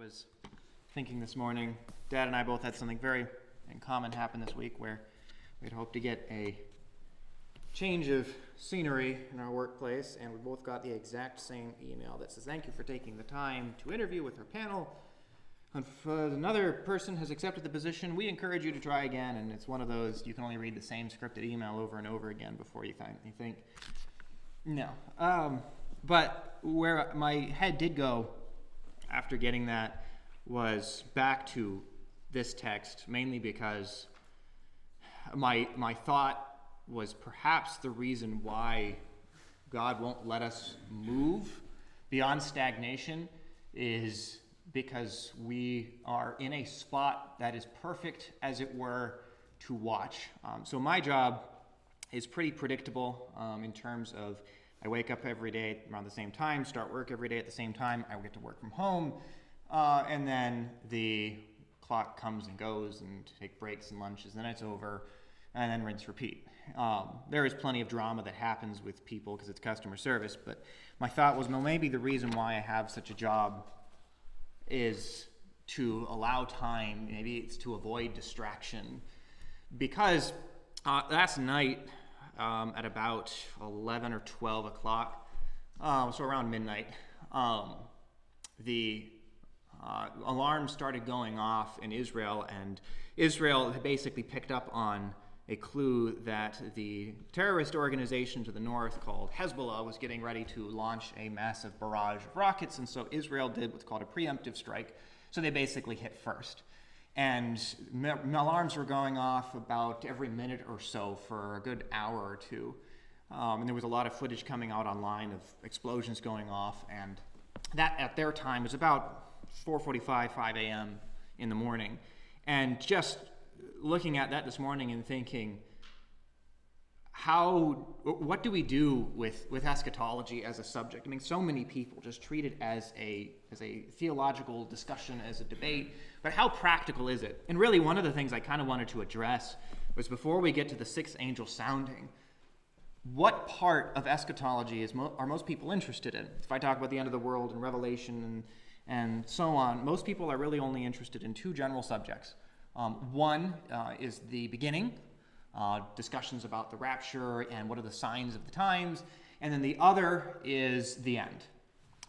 was thinking this morning, Dad and I both had something very in common happen this week where we'd hoped to get a change of scenery in our workplace, and we both got the exact same email that says, "Thank you for taking the time to interview with our panel. If another person has accepted the position, we encourage you to try again." And it's one of those, you can only read the same scripted email over and over again before you think, no. But where my head did go after getting that was back to this text, mainly because my thought was perhaps the reason why God won't let us move beyond stagnation is because we are in a spot that is perfect, as it were, to watch. So my job is pretty predictable in terms of I wake up every day around the same time, start work every day at the same time. I get to work from home, and then the clock comes and goes and take breaks and lunches, and then it's over, and then rinse, repeat. There is plenty of drama that happens with people because it's customer service, but my thought was, well, maybe the reason why I have such a job is to allow time, maybe it's to avoid distraction, because last night at about 11 or 12 o'clock, so around midnight, the alarms started going off in Israel, and Israel had basically picked up on a clue that the terrorist organization to the north called Hezbollah was getting ready to launch a massive barrage of rockets, and so Israel did what's called a preemptive strike, so they basically hit first. And alarms were going off about every minute or so for a good hour or two, and there was a lot of footage coming out online of explosions going off, and that at their time was about 4:45, 5 a.m. in the morning. And just looking at that this morning and thinking, what do we do with eschatology as a subject? I mean, so many people just treat it as a theological discussion, as a debate, but how practical is it? And really, one of the things I kind of wanted to address was, before we get to the sixth angel sounding, what part of eschatology are most people interested in? If I talk about the end of the world and Revelation and so on, most people are really only interested in two general subjects. One is the beginning, discussions about the rapture and what are the signs of the times, and then the other is the end.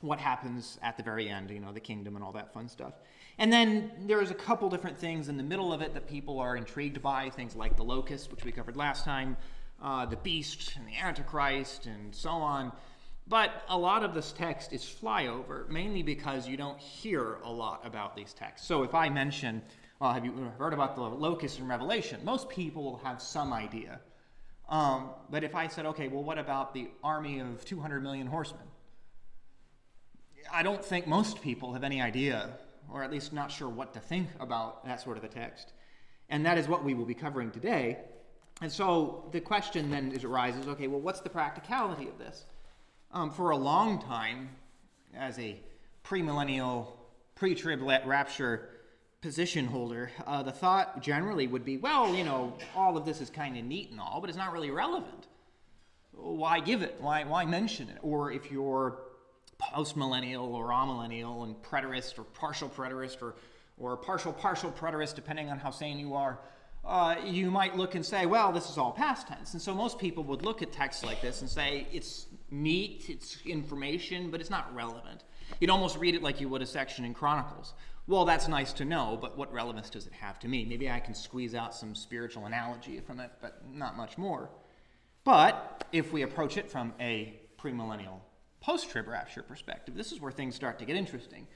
What happens at the very end, the kingdom and all that fun stuff. And then there's a couple different things in the middle of it that people are intrigued by, things like the locust, which we covered last time, the beast and the Antichrist and so on. But a lot of this text is flyover, mainly because you don't hear a lot about these texts. So if I mention, have you heard about the locust in Revelation? Most people will have some idea. But if I said, okay, well, what about the army of 200 million horsemen? I don't think most people have any idea, or at least not sure what to think about that sort of a text. And that is what we will be covering today. And so the question then arises, okay, well, what's the practicality of this? For a long time, as a premillennial, pre-trib rapture position holder, the thought generally would be, well, all of this is kind of neat and all, but it's not really relevant. Why give it? Why mention it? Or if you're post-millennial or amillennial and preterist or partial preterist or partial preterist, depending on how sane you are, you might look and say, well, this is all past tense. And so most people would look at texts like this and say, it's neat, it's information, but it's not relevant. You'd almost read it like you would a section in Chronicles. Well, that's nice to know, but what relevance does it have to me? Maybe I can squeeze out some spiritual analogy from it, but not much more. But if we approach it from a premillennial, post-trib rapture perspective, this is where things start to get interesting.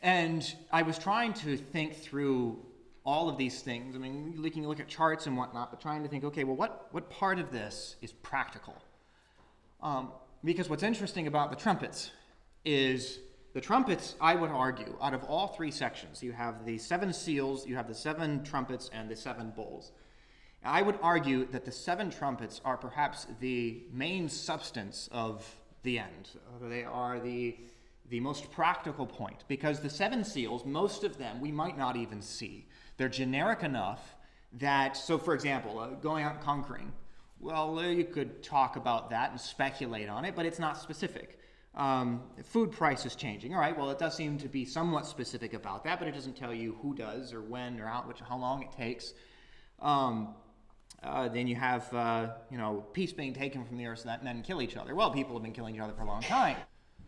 And I was trying to think through all of these things. I mean, you can look at charts and whatnot, but trying to think, okay, well, what part of this is practical? Because what's interesting about the trumpets is the trumpets, I would argue, out of all three sections, you have the 7 seals, you have the 7 trumpets, and the 7 bowls. I would argue that the 7 trumpets are perhaps the main substance of the end. They are the most practical point, because the 7 seals, most of them, we might not even see. They're generic enough that, so for example, going out and conquering, well, you could talk about that and speculate on it, but it's not specific. Food prices changing. All right, well, it does seem to be somewhat specific about that, but it doesn't tell you who does or when or how long it takes. Then you have, peace being taken from the earth so that men kill each other. Well, people have been killing each other for a long time.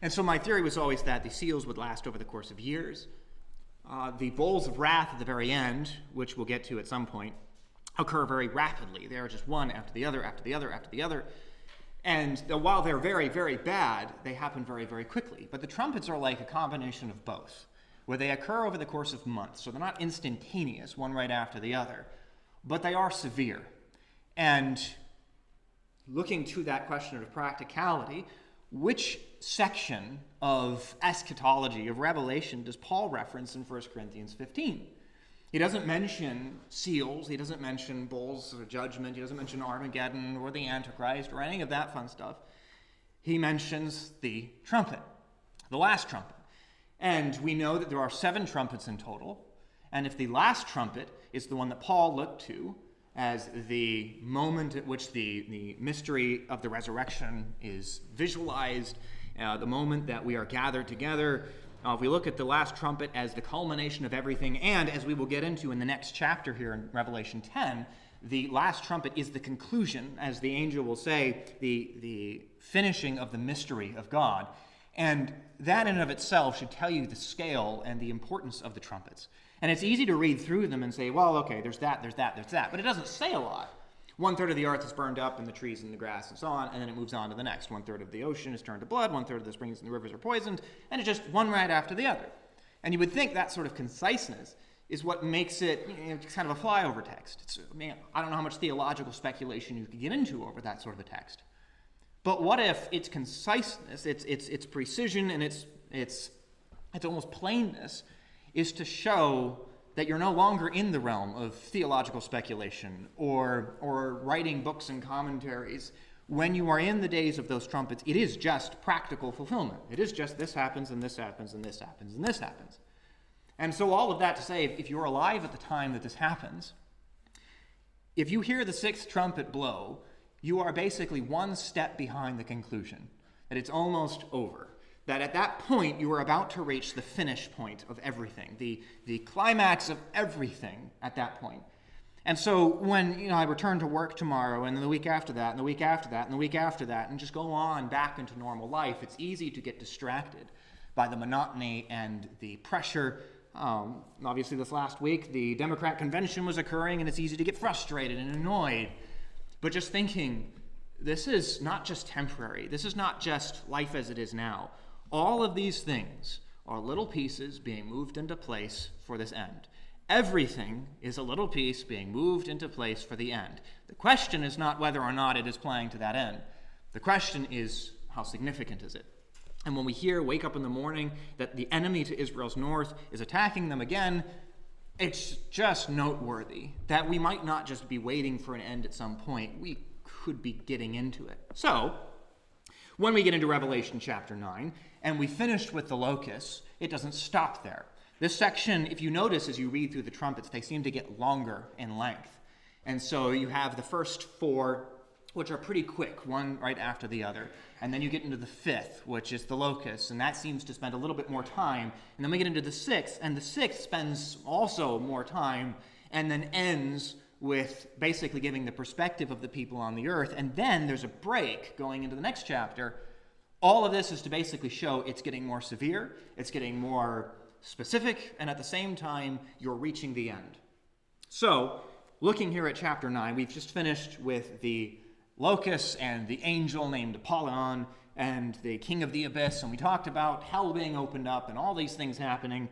And so my theory was always that the seals would last over the course of years. The bowls of wrath at the very end, which we'll get to at some point, occur very rapidly. They are just one after the other, after the other, after the other. And while they're very, very bad, they happen very, very quickly. But the trumpets are like a combination of both, where they occur over the course of months. So they're not instantaneous, one right after the other, but they are severe. And looking to that question of practicality, which section of eschatology, of Revelation, does Paul reference in 1 Corinthians 15? He doesn't mention seals, he doesn't mention bowls of judgment, he doesn't mention Armageddon or the Antichrist or any of that fun stuff. He mentions the trumpet, the last trumpet. And we know that there are 7 trumpets in total. And if the last trumpet is the one that Paul looked to as the moment at which the mystery of the resurrection is visualized, the moment that we are gathered together, if we look at the last trumpet as the culmination of everything, and as we will get into in the next chapter here in Revelation 10, the last trumpet is the conclusion, as the angel will say, the finishing of the mystery of God. And that in and of itself should tell you the scale and the importance of the trumpets. And it's easy to read through them and say, well, okay, there's that, but it doesn't say a lot. 1/3 of the earth is burned up, and the trees and the grass and so on, and then it moves on to the next. 1/3 of the ocean is turned to blood, 1/3 of the springs and the rivers are poisoned, and it's just one right after the other. And you would think that sort of conciseness is what makes it kind of a flyover text. I don't know how much theological speculation you could get into over that sort of a text. But what if its conciseness, its precision, and its almost plainness is to show that you're no longer in the realm of theological speculation or writing books and commentaries. When you are in the days of those trumpets, it is just practical fulfillment. It is just this happens, and this happens, and this happens, and this happens. And so all of that to say, if you're alive at the time that this happens, if you hear the 6th trumpet blow, you are basically one step behind the conclusion, that it's almost over. That at that point, you are about to reach the finish point of everything, the climax of everything at that point. And so when I return to work tomorrow, and then the week after that, and the week after that, and the week after that, and just go on back into normal life, it's easy to get distracted by the monotony and the pressure. Obviously, this last week, the Democrat convention was occurring, and it's easy to get frustrated and annoyed. But just thinking, this is not just temporary. This is not just life as it is now. All of these things are little pieces being moved into place for this end. Everything is a little piece being moved into place for the end. The question is not whether or not it is playing to that end. The question is, how significant is it? And when we wake up in the morning, that the enemy to Israel's north is attacking them again, it's just noteworthy that we might not just be waiting for an end at some point. We could be getting into it. So, when we get into Revelation chapter 9, and we finished with the locusts, it doesn't stop there. This section, if you notice as you read through the trumpets, they seem to get longer in length. And so you have the first 4, which are pretty quick, one right after the other. And then you get into the 5th, which is the locusts, and that seems to spend a little bit more time. And then we get into the 6th, and the 6th spends also more time, and then ends with basically giving the perspective of the people on the earth. And then there's a break going into the next chapter. All of this is to basically show it's getting more severe, it's getting more specific, and at the same time, you're reaching the end. So, looking here at chapter 9, we've just finished with the locusts and the angel named Apollyon and the king of the abyss, and we talked about hell being opened up and all these things happening.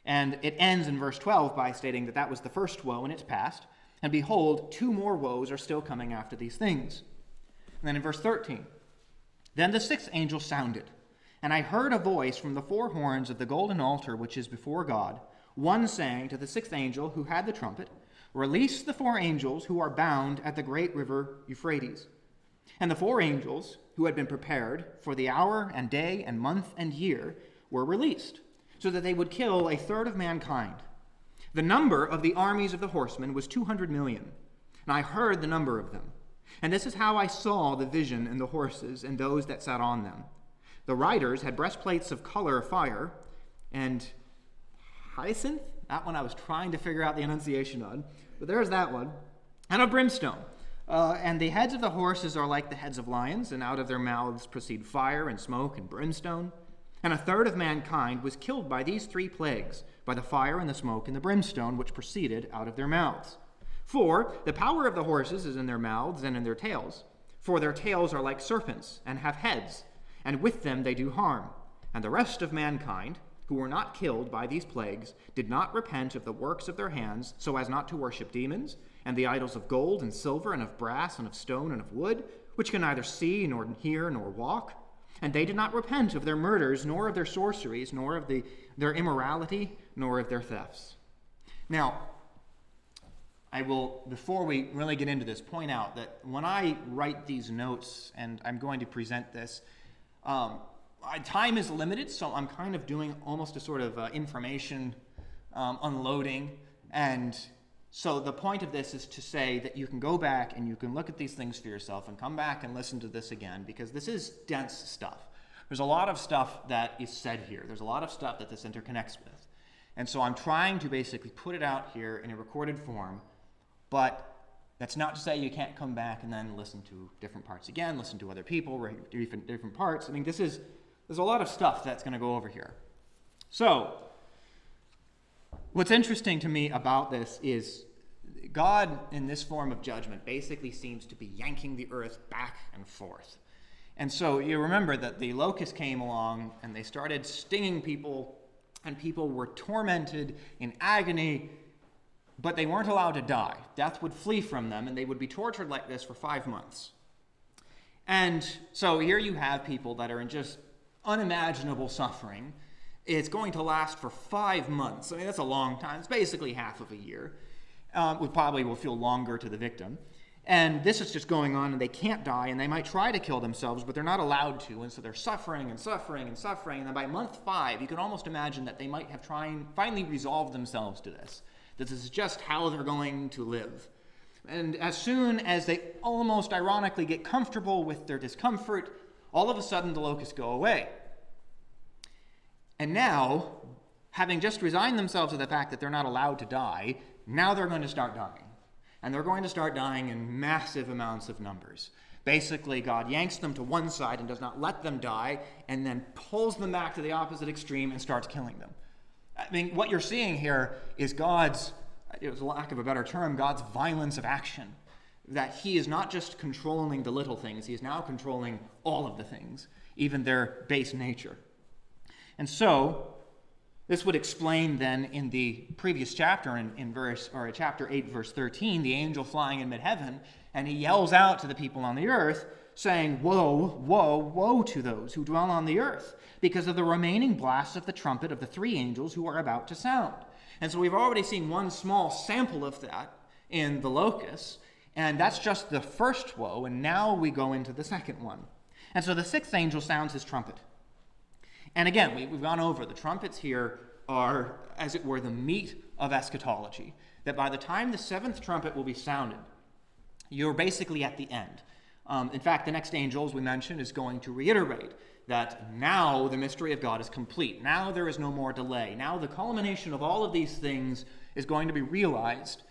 And it ends in verse 12 by stating that that was the first woe and it's past. And behold, 2 more woes are still coming after these things. And then in verse 13, then the 6th angel sounded, and I heard a voice from the 4 horns of the golden altar which is before God, one saying to the 6th angel who had the trumpet, release the 4 angels who are bound at the great river Euphrates. And the 4 angels who had been prepared for the hour and day and month and year were released, so that they would kill 1/3 of mankind. The number of the armies of the horsemen was 200 million, and I heard the number of them. And this is how I saw the vision and the horses and those that sat on them. The riders had breastplates of color fire and hyacinth. That one I was trying to figure out the enunciation on, but there's that one. And of brimstone. And the heads of the horses are like the heads of lions, and out of their mouths proceed fire and smoke and brimstone. And a third of mankind was killed by these three plagues, by the fire and the smoke and the brimstone which proceeded out of their mouths. For the power of the horses is in their mouths and in their tails. For their tails are like serpents and have heads, and with them they do harm. And the rest of mankind, who were not killed by these plagues, did not repent of the works of their hands, so as not to worship demons, and the idols of gold and silver and of brass and of stone and of wood, which can neither see nor hear nor walk. And they did not repent of their murders, nor of their sorceries, nor of their immorality, nor of their thefts. Now, I will, before we really get into this, point out that when I write these notes, and I'm going to present this, time is limited, so I'm kind of doing almost a sort of information unloading. And so the point of this is to say that you can go back and you can look at these things for yourself and come back and listen to this again, because this is dense stuff. There's a lot of stuff that is said here. There's a lot of stuff that this interconnects with. And so I'm trying to basically put it out here in a recorded form, but that's not to say you can't come back and then listen to different parts again, listen to other people, different parts. I mean, there's a lot of stuff that's going to go over here. So, what's interesting to me about this is God, in this form of judgment, basically seems to be yanking the earth back and forth. And so you remember that the locusts came along and they started stinging people, and people were tormented in agony, but they weren't allowed to die. Death would flee from them, and they would be tortured like this for 5 months. And so here you have people that are in just unimaginable suffering. It's going to last for 5 months. I mean, that's a long time. It's basically half of a year. It probably will feel longer to the victim. And this is just going on, and they can't die, and they might try to kill themselves, but they're not allowed to. And so they're suffering and suffering and suffering. And then by month 5, you can almost imagine that they might have finally resolved themselves to this. That this is just how they're going to live. And as soon as they almost ironically get comfortable with their discomfort, all of a sudden the locusts go away. And now, having just resigned themselves to the fact that they're not allowed to die, now they're going to start dying. And they're going to start dying in massive amounts of numbers. Basically, God yanks them to one side and does not let them die, and then pulls them back to the opposite extreme and starts killing them. I mean, what you're seeing here is God's, for lack of a better term, God's violence of action. That he is not just controlling the little things, he is now controlling all of the things, even their base nature. And so, this would explain then in the previous chapter, in chapter 8, verse 13, the angel flying in mid-heaven, and he yells out to the people on the earth, saying, "Woe, woe, woe to those who dwell on the earth, because of the remaining blasts of the trumpet of the 3 angels who are about to sound." And so we've already seen one small sample of that in the locusts, and that's just the first woe, and now we go into the second one. And so the 6th angel sounds his trumpet. And again, we've gone over, the trumpets here are, as it were, the meat of eschatology. That by the time the 7th trumpet will be sounded, you're basically at the end. In fact, the next angel, as we mentioned, is going to reiterate that now the mystery of God is complete. Now there is no more delay. Now the culmination of all of these things is going to be realized.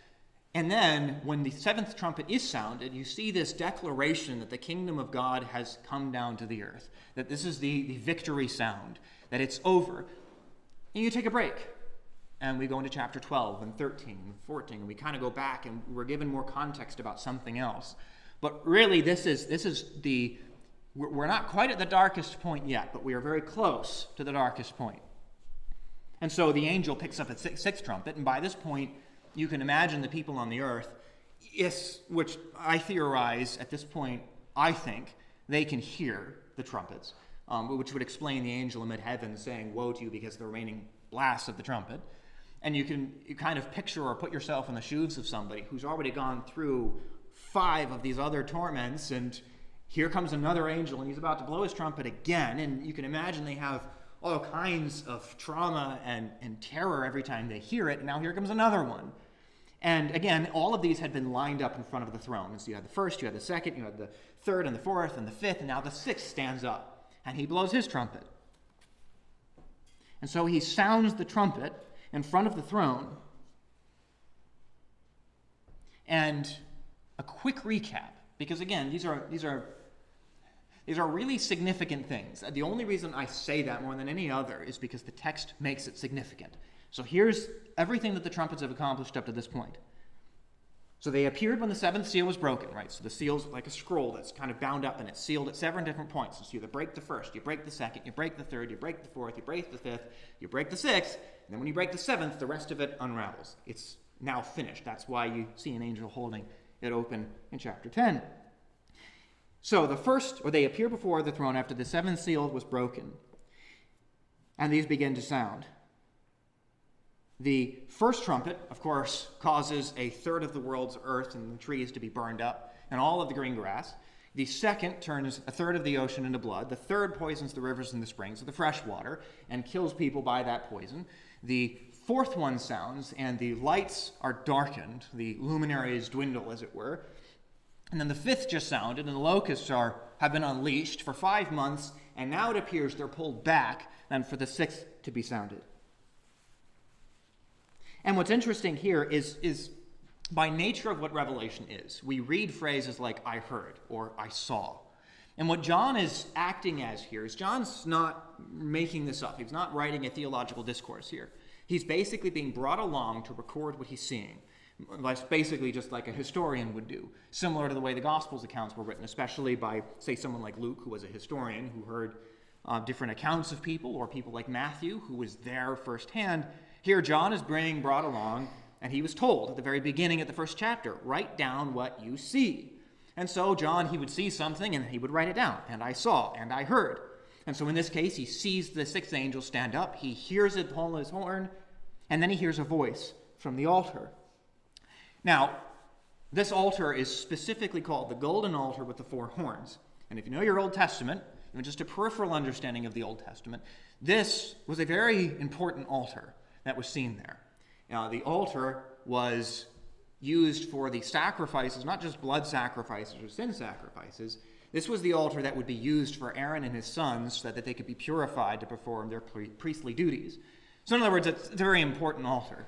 And then, when the 7th trumpet is sounded, you see this declaration that the kingdom of God has come down to the earth. That this is the victory sound. That it's over. And you take a break. And we go into chapter 12 and 13 and 14. And we kind of go back and we're given more context about something else. But really, we're not quite at the darkest point yet, but we are very close to the darkest point. And so the angel picks up a 6th trumpet, and by this point, you can imagine the people on the earth, which I theorize at this point, I think, they can hear the trumpets, which would explain the angel in mid-heaven saying, "Woe to you," because of the remaining blasts of the trumpet. And you kind of picture or put yourself in the shoes of somebody who's already gone through 5 of these other torments, and here comes another angel, and he's about to blow his trumpet again, and you can imagine they have all kinds of trauma and terror every time they hear it, and now here comes another one. And again, all of these had been lined up in front of the throne. And so you had the 1st, you had the 2nd, you had the 3rd and the 4th and the 5th, and now the 6th stands up. and he blows his trumpet. And so he sounds the trumpet in front of the throne. And a quick recap, because again, these are really significant things. The only reason I say that more than any other is because the text makes it significant. So here's everything that the trumpets have accomplished up to this point. So they appeared when the seventh seal was broken, right? So the seal's like a scroll that's kind of bound up and it's sealed at 7 different points. So you either break the first, you break the second, you break the third, you break the fourth, you break the fifth, you break the sixth, and then when you break the seventh, the rest of it unravels. It's now finished. That's why you see an angel holding it open in chapter 10. So they appear before the throne after the seventh seal was broken, and these begin to sound. The first trumpet, of course, causes a third of the world's earth and the trees to be burned up, and all of the green grass. The second turns a third of the ocean into blood. The third poisons the rivers and the springs of the fresh water and kills people by that poison. The fourth one sounds, and the lights are darkened. The luminaries dwindle, as it were. And then the fifth just sounded, and the locusts have been unleashed for 5 months, and now it appears they're pulled back, and for the sixth to be sounded. And what's interesting here is by nature of what Revelation is, we read phrases like "I heard" or "I saw." And what John is acting as here is John's not making this up. He's not writing a theological discourse here. He's basically being brought along to record what he's seeing. That's basically just like a historian would do, similar to the way the Gospels accounts were written, especially by, say, someone like Luke, who was a historian, who heard different accounts of people, or people like Matthew, who was there firsthand. Here, John is being brought along, and he was told at the very beginning of the first chapter, write down what you see. And so John, he would see something, and he would write it down, and I saw, and I heard. And so in this case, he sees the sixth angel stand up, he hears it pull his horn, and then he hears a voice from the altar. Now, this altar is specifically called the golden altar with the 4 horns. And if you know your Old Testament, even just a peripheral understanding of the Old Testament, this was a very important altar that was seen there. Now, the altar was used for the sacrifices, not just blood sacrifices or sin sacrifices. This was the altar that would be used for Aaron and his sons so that they could be purified to perform their priestly duties. So in other words, it's a very important altar.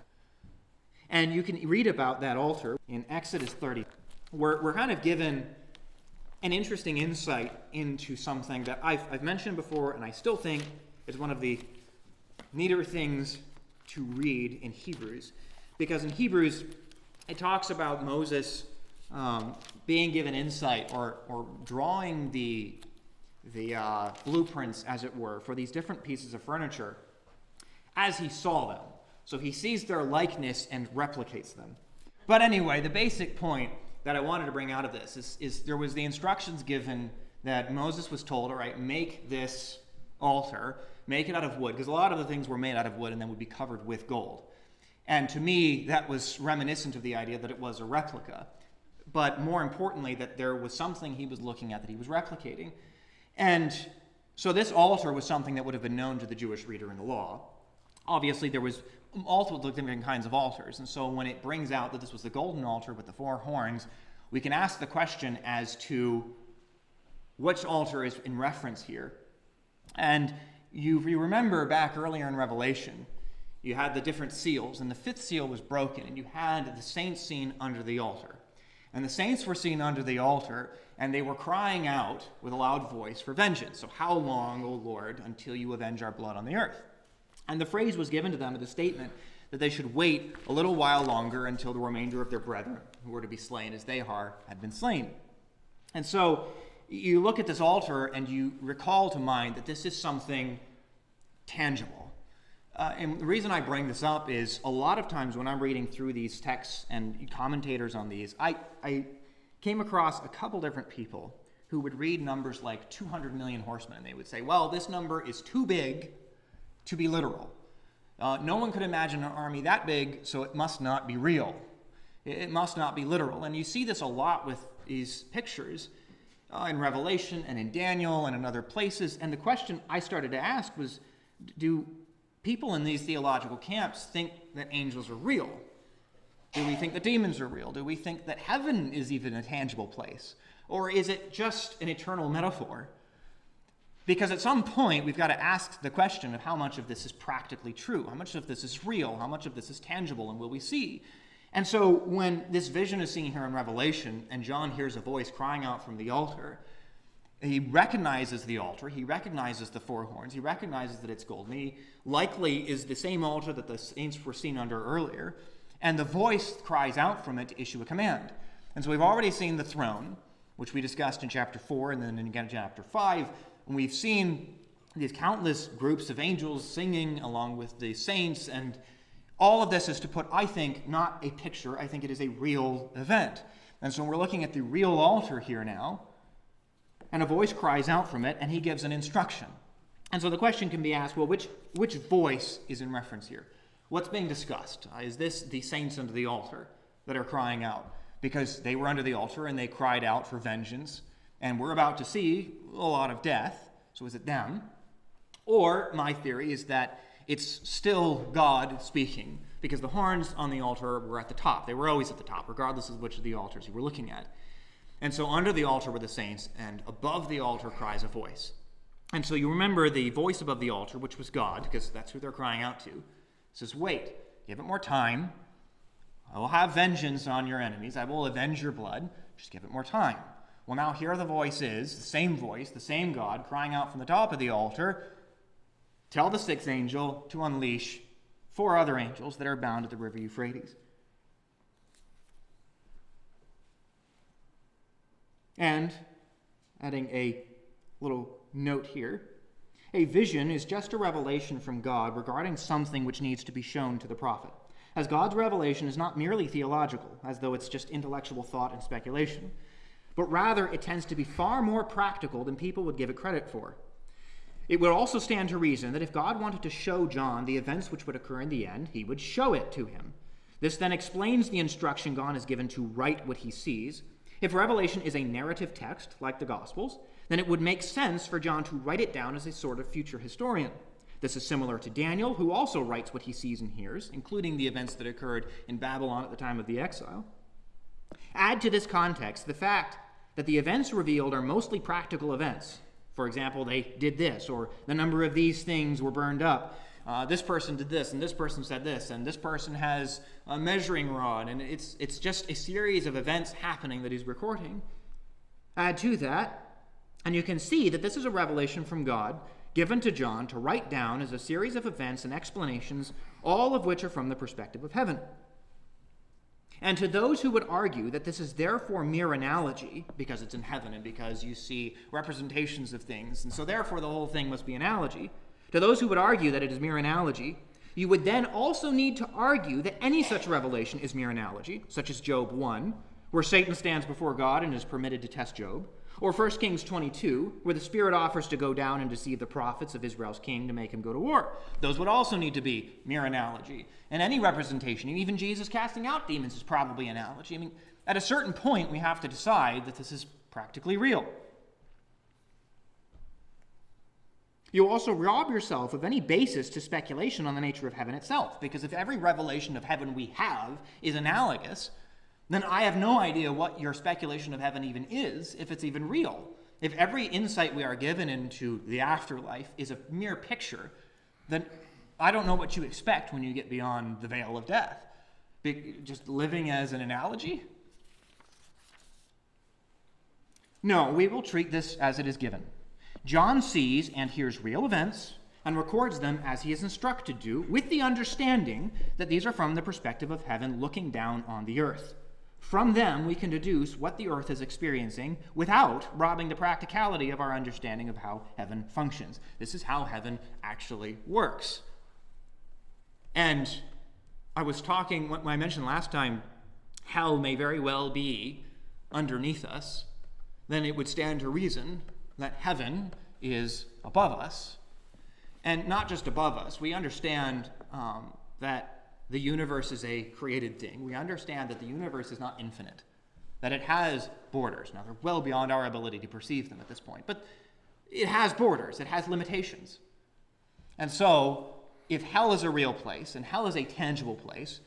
And you can read about that altar in Exodus 30. We're kind of given an interesting insight into something that I've mentioned before, and I still think is one of the neater things to read in Hebrews. Because in Hebrews, it talks about Moses being given insight or drawing the blueprints, as it were, for these different pieces of furniture as he saw them. So he sees their likeness and replicates them. But anyway, the basic point that I wanted to bring out of this is there was the instructions given that Moses was told, all right, make this altar, make it out of wood, because a lot of the things were made out of wood and then would be covered with gold. And to me, that was reminiscent of the idea that it was a replica. But more importantly, that there was something he was looking at that he was replicating. And so this altar was something that would have been known to the Jewish reader in the law. Obviously, there was multiple different kinds of altars. And so when it brings out that this was the golden altar with the 4 horns, we can ask the question as to which altar is in reference here. And you remember back earlier in Revelation, you had the different seals, and the 5th seal was broken, and you had the saints seen under the altar. And the saints were seen under the altar, and they were crying out with a loud voice for vengeance. So how long, O Lord, until you avenge our blood on the earth? And the phrase was given to them in the statement that they should wait a little while longer until the remainder of their brethren, who were to be slain as they had been slain. And so you look at this altar and you recall to mind that this is something tangible. And the reason I bring this up is a lot of times when I'm reading through these texts and commentators on these, I came across a couple different people who would read numbers like 200 million horsemen, and they would say, well, this number is too big to be literal. No one could imagine an army that big, so it must not be real. It must not be literal. And you see this a lot with these pictures in Revelation and in Daniel and in other places. And the question I started to ask was, do people in these theological camps think that angels are real? Do we think that demons are real? Do we think that heaven is even a tangible place? Or is it just an eternal metaphor? Because at some point, we've got to ask the question of how much of this is practically true, how much of this is real, how much of this is tangible, and will we see? And so when this vision is seen here in Revelation, and John hears a voice crying out from the altar, he recognizes the altar, he recognizes the four horns, he recognizes that it's golden. He likely is the same altar that the saints were seen under earlier, and the voice cries out from it to issue a command. And so we've already seen the throne, which we discussed in chapter 4 and then again in chapter 5, and we've seen these countless groups of angels singing along with the saints, and all of this is to put, I think, not a picture, I think it is a real event. And so we're looking at the real altar here now, and a voice cries out from it, and he gives an instruction. And so the question can be asked, well, which voice is in reference here? What's being discussed? Is this the saints under the altar that are crying out? Because they were under the altar and they cried out for vengeance, and we're about to see a lot of death. So is it them? Or my theory is that it's still God speaking, because the horns on the altar were at the top. They were always at the top, regardless of which of the altars you were looking at. And so under the altar were the saints, and above the altar cries a voice. And so you remember the voice above the altar, which was God, because that's who they're crying out to, says, wait, give it more time. I will have vengeance on your enemies. I will avenge your blood. Just give it more time. Well, now here the voice is, the same voice, the same God, crying out from the top of the altar, tell the sixth angel to unleash 4 other angels that are bound at the river Euphrates. And, adding a little note here, a vision is just a revelation from God regarding something which needs to be shown to the prophet, as God's revelation is not merely theological, as though it's just intellectual thought and speculation, but rather it tends to be far more practical than people would give it credit for. It would also stand to reason that if God wanted to show John the events which would occur in the end, he would show it to him. This then explains the instruction God is given to write what he sees. If Revelation is a narrative text, like the Gospels, then it would make sense for John to write it down as a sort of future historian. This is similar to Daniel, who also writes what he sees and hears, including the events that occurred in Babylon at the time of the exile. Add to this context the fact that the events revealed are mostly practical events. For example, they did this, or the number of these things were burned up. This person did this, and this person said this, and this person has a measuring rod, and it's just a series of events happening that he's recording. Add to that, and you can see that this is a revelation from God given to John to write down as a series of events and explanations, all of which are from the perspective of heaven. And to those who would argue that this is therefore mere analogy, because it's in heaven and because you see representations of things, and so therefore the whole thing must be analogy, to those who would argue that it is mere analogy, you would then also need to argue that any such revelation is mere analogy, such as Job 1, where Satan stands before God and is permitted to test Job, or 1 Kings 22, where the Spirit offers to go down and deceive the prophets of Israel's king to make him go to war. Those would also need to be mere analogy. And any representation, even Jesus casting out demons, is probably analogy. I mean, at a certain point, we have to decide that this is practically real. You also rob yourself of any basis to speculation on the nature of heaven itself, because if every revelation of heaven we have is analogous, then I have no idea what your speculation of heaven even is, if it's even real. If every insight we are given into the afterlife is a mere picture, then I don't know what you expect when you get beyond the veil of death. Just living as an analogy? No, we will treat this as it is given. John sees and hears real events and records them as he is instructed to, with the understanding that these are from the perspective of heaven looking down on the earth. From them, we can deduce what the earth is experiencing without robbing the practicality of our understanding of how heaven functions. This is how heaven actually works. And I was talking, when I mentioned last time, hell may very well be underneath us, then it would stand to reason that heaven is above us. And not just above us. We understand that the universe is a created thing. We understand that the universe is not infinite, that it has borders. Now, they're well beyond our ability to perceive them at this point, but it has borders, it has limitations. And so, if hell is a real place, and hell is a tangible place,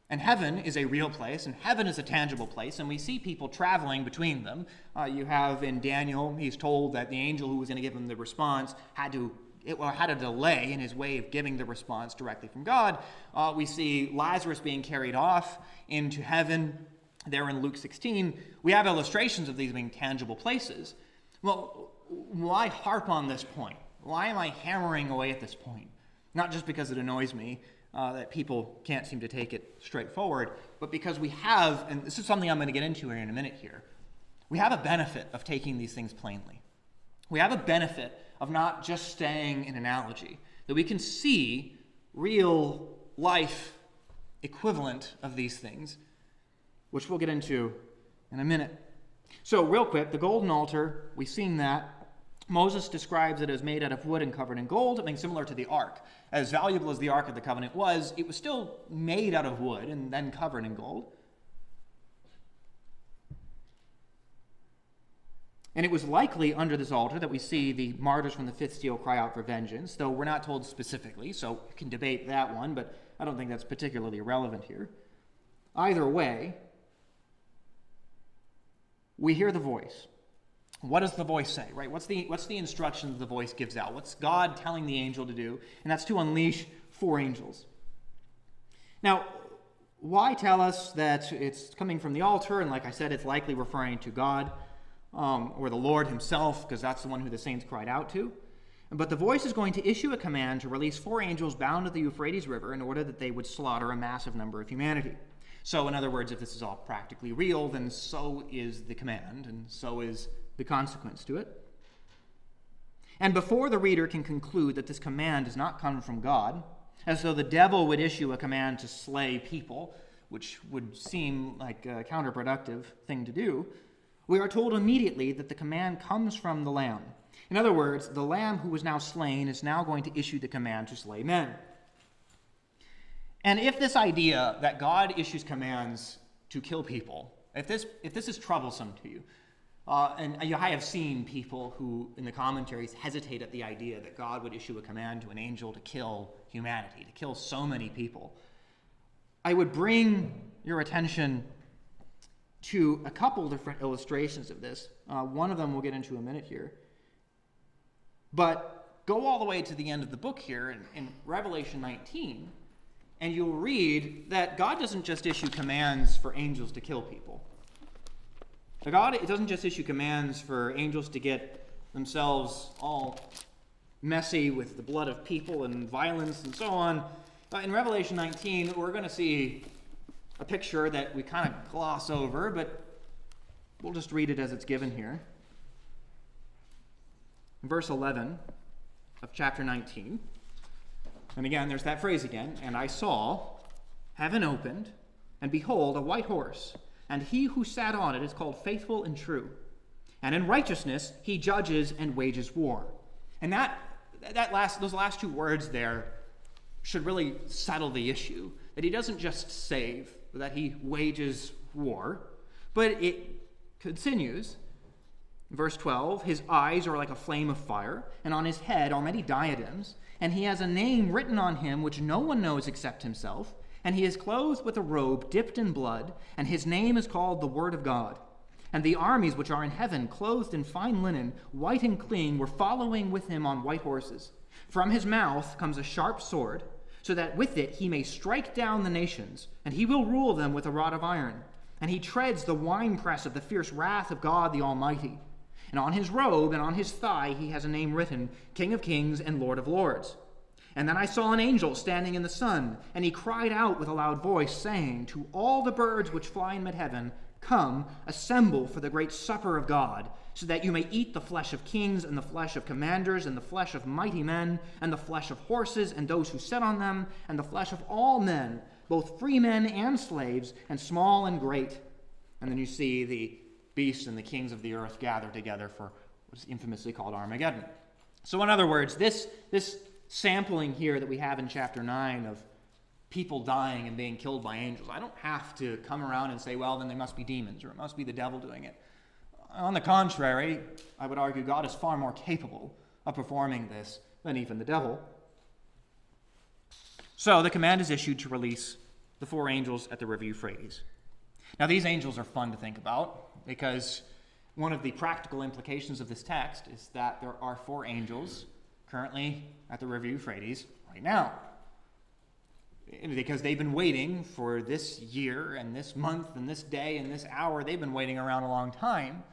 And heaven is a real place, and heaven is a tangible place, and we see people traveling between them. You have in Daniel, he's told that the angel who was going to give him the response had a delay in his way of giving the response directly from God. We see Lazarus being carried off into heaven there in Luke 16. We have illustrations of these being tangible places. Well, why harp on this point? Why am I hammering away at this point? Not just because it annoys me that people can't seem to take it straightforward, but because we have, and this is something I'm going to get into here in a minute here, we have a benefit of taking these things plainly. We have a benefit of not just staying in analogy, that we can see real life equivalent of these things, which we'll get into in a minute. So real quick, the golden altar, we've seen that. Moses describes it as made out of wood and covered in gold, being similar to the ark. As valuable as the Ark of the Covenant was, it was still made out of wood and then covered in gold. And it was likely under this altar that we see the martyrs from the fifth seal cry out for vengeance, though we're not told specifically, so we can debate that one, but I don't think that's particularly relevant here. Either way, we hear the voice. What does the voice say, right? What's the instruction the voice gives out? What's God telling the angel to do? And that's to unleash 4 angels. Now, why tell us that it's coming from the altar? And like I said, it's likely referring to God or the Lord himself, because that's the one who the saints cried out to. But the voice is going to issue a command to release 4 angels bound to the Euphrates River in order that they would slaughter a massive number of humanity. So in other words, if this is all practically real, then so is the command, and so is the consequence to it. And before the reader can conclude that this command does not come from God, as though the devil would issue a command to slay people, which would seem like a counterproductive thing to do, we are told immediately that the command comes from the Lamb. In other words, the Lamb who was now slain is now going to issue the command to slay men. And if this idea that God issues commands to kill people, if this is troublesome to you, and I have seen people who, in the commentaries, hesitate at the idea that God would issue a command to an angel to kill humanity, to kill so many people, I would bring your attention to a couple different illustrations of this. One of them we'll get into in a minute here. But go all the way to the end of the book here in Revelation 19, and you'll read that God doesn't just issue commands for angels to kill people. God doesn't just issue commands for angels to get themselves all messy with the blood of people and violence and so on. In Revelation 19, we're going to see a picture that we kind of gloss over, but we'll just read it as it's given here. In verse 11 of chapter 19, and again, there's that phrase again, and I saw heaven opened, and behold, a white horse, and he who sat on it is called Faithful and True. And in righteousness he judges and wages war. And those last 2 words there should really settle the issue. That he doesn't just save, but that he wages war. But it continues. Verse 12, his eyes are like a flame of fire, and on his head are many diadems, and he has a name written on him which no one knows except himself. And he is clothed with a robe dipped in blood, and his name is called the Word of God. And the armies which are in heaven, clothed in fine linen, white and clean, were following with him on white horses. From his mouth comes a sharp sword, so that with it he may strike down the nations, and he will rule them with a rod of iron. And he treads the winepress of the fierce wrath of God the Almighty. And on his robe and on his thigh he has a name written, King of Kings and Lord of Lords. And then I saw an angel standing in the sun, and he cried out with a loud voice, saying, to all the birds which fly in mid-heaven, come, assemble for the great supper of God, so that you may eat the flesh of kings, and the flesh of commanders, and the flesh of mighty men, and the flesh of horses, and those who sit on them, and the flesh of all men, both free men and slaves, and small and great. And then you see the beasts and the kings of the earth gathered together for what is infamously called Armageddon. So in other words, this sampling here that we have in chapter 9 of people dying and being killed by angels, I don't have to come around and say, well, then they must be demons, or it must be the devil doing it. On the contrary, I would argue God is far more capable of performing this than even the devil. So the command is issued to release the 4 angels at the river Euphrates. Now, these angels are fun to think about because one of the practical implications of this text is that there are 4 angels currently at the river Euphrates right now. Because they've been waiting for this year and this month and this day and this hour. They've been waiting around a long time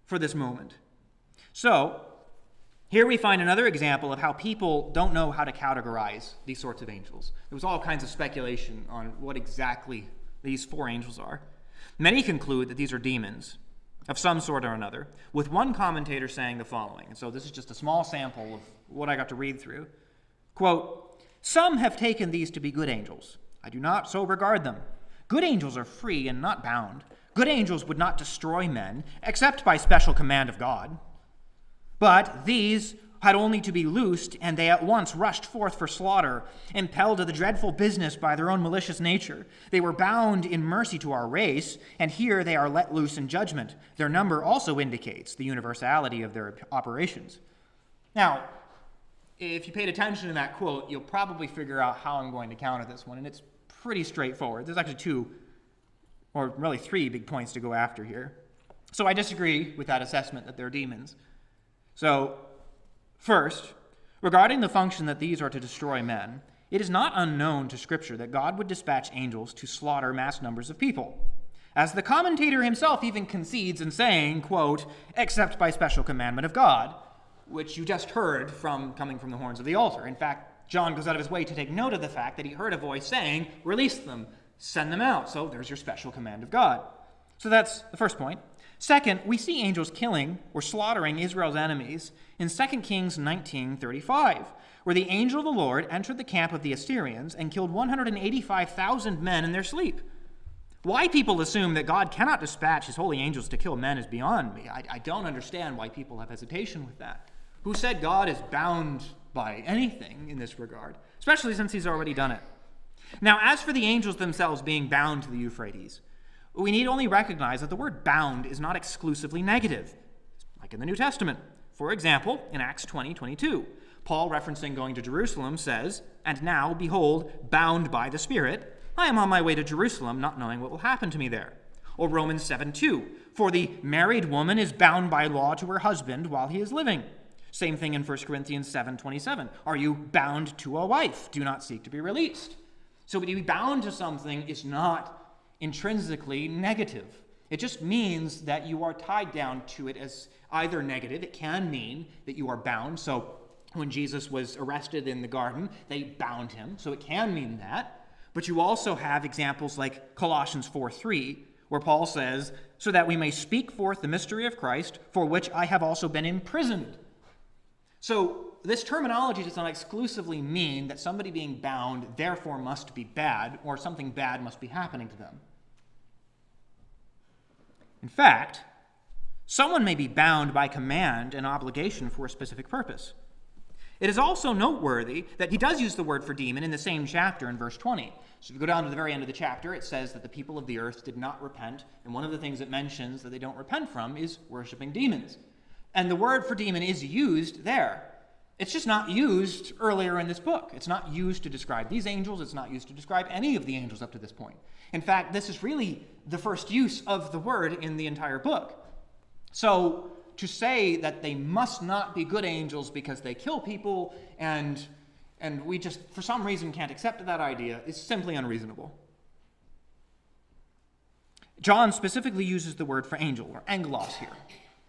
for this moment. So, here we find another example of how people don't know how to categorize these sorts of angels. There was all kinds of speculation on what exactly these 4 angels are. Many conclude that these are demons of some sort or another, with one commentator saying the following. And so this is just a small sample of what I got to read through. Quote, "Some have taken these to be good angels. I do not so regard them. Good angels are free and not bound. Good angels would not destroy men, except by special command of God. But these had only to be loosed, and they at once rushed forth for slaughter, impelled to the dreadful business by their own malicious nature. They were bound in mercy to our race, and here they are let loose in judgment. Their number also indicates the universality of their operations." Now, if you paid attention to that quote, you'll probably figure out how I'm going to counter this one, and it's pretty straightforward. There's actually 2, or really 3 big points to go after here. So I disagree with that assessment that they're demons. So, first, regarding the function that these are to destroy men, it is not unknown to Scripture that God would dispatch angels to slaughter mass numbers of people, as the commentator himself even concedes in saying, quote, "except by special commandment of God," which you just heard from coming from the horns of the altar. In fact, John goes out of his way to take note of the fact that he heard a voice saying, "Release them, send them out." So there's your special command of God. So that's the first point. Second, we see angels killing or slaughtering Israel's enemies in 2 Kings 19:35, where the angel of the Lord entered the camp of the Assyrians and killed 185,000 men in their sleep. Why people assume that God cannot dispatch his holy angels to kill men is beyond me. I don't understand why people have hesitation with that. Who said God is bound by anything in this regard, especially since he's already done it? Now, as for the angels themselves being bound to the Euphrates, we need only recognize that the word bound is not exclusively negative, like in the New Testament. For example, in Acts 20:22, Paul, referencing going to Jerusalem, says, "And now, behold, bound by the Spirit, I am on my way to Jerusalem, not knowing what will happen to me there." Or Romans 7:2, "For the married woman is bound by law to her husband while he is living." Same thing in 1 Corinthians 7:27, "Are you bound to a wife? Do not seek to be released." So to be bound to something is not intrinsically negative. It just means that you are tied down to it as either negative. It can mean that you are bound. So when Jesus was arrested in the garden, they bound him. So it can mean that. But you also have examples like Colossians 4:3, where Paul says, "So that we may speak forth the mystery of Christ, for which I have also been imprisoned." So this terminology does not exclusively mean that somebody being bound therefore must be bad, or something bad must be happening to them. In fact, someone may be bound by command and obligation for a specific purpose. It is also noteworthy that he does use the word for demon in the same chapter in verse 20. So if you go down to the very end of the chapter, it says that the people of the earth did not repent, and one of the things it mentions that they don't repent from is worshiping demons. And the word for demon is used there. It's just not used earlier in this book. It's not used to describe these angels. It's not used to describe any of the angels up to this point. In fact, this is really the first use of the word in the entire book. So to say that they must not be good angels because they kill people and we just, for some reason, can't accept that idea is simply unreasonable. John specifically uses the word for angel, or angelos, here.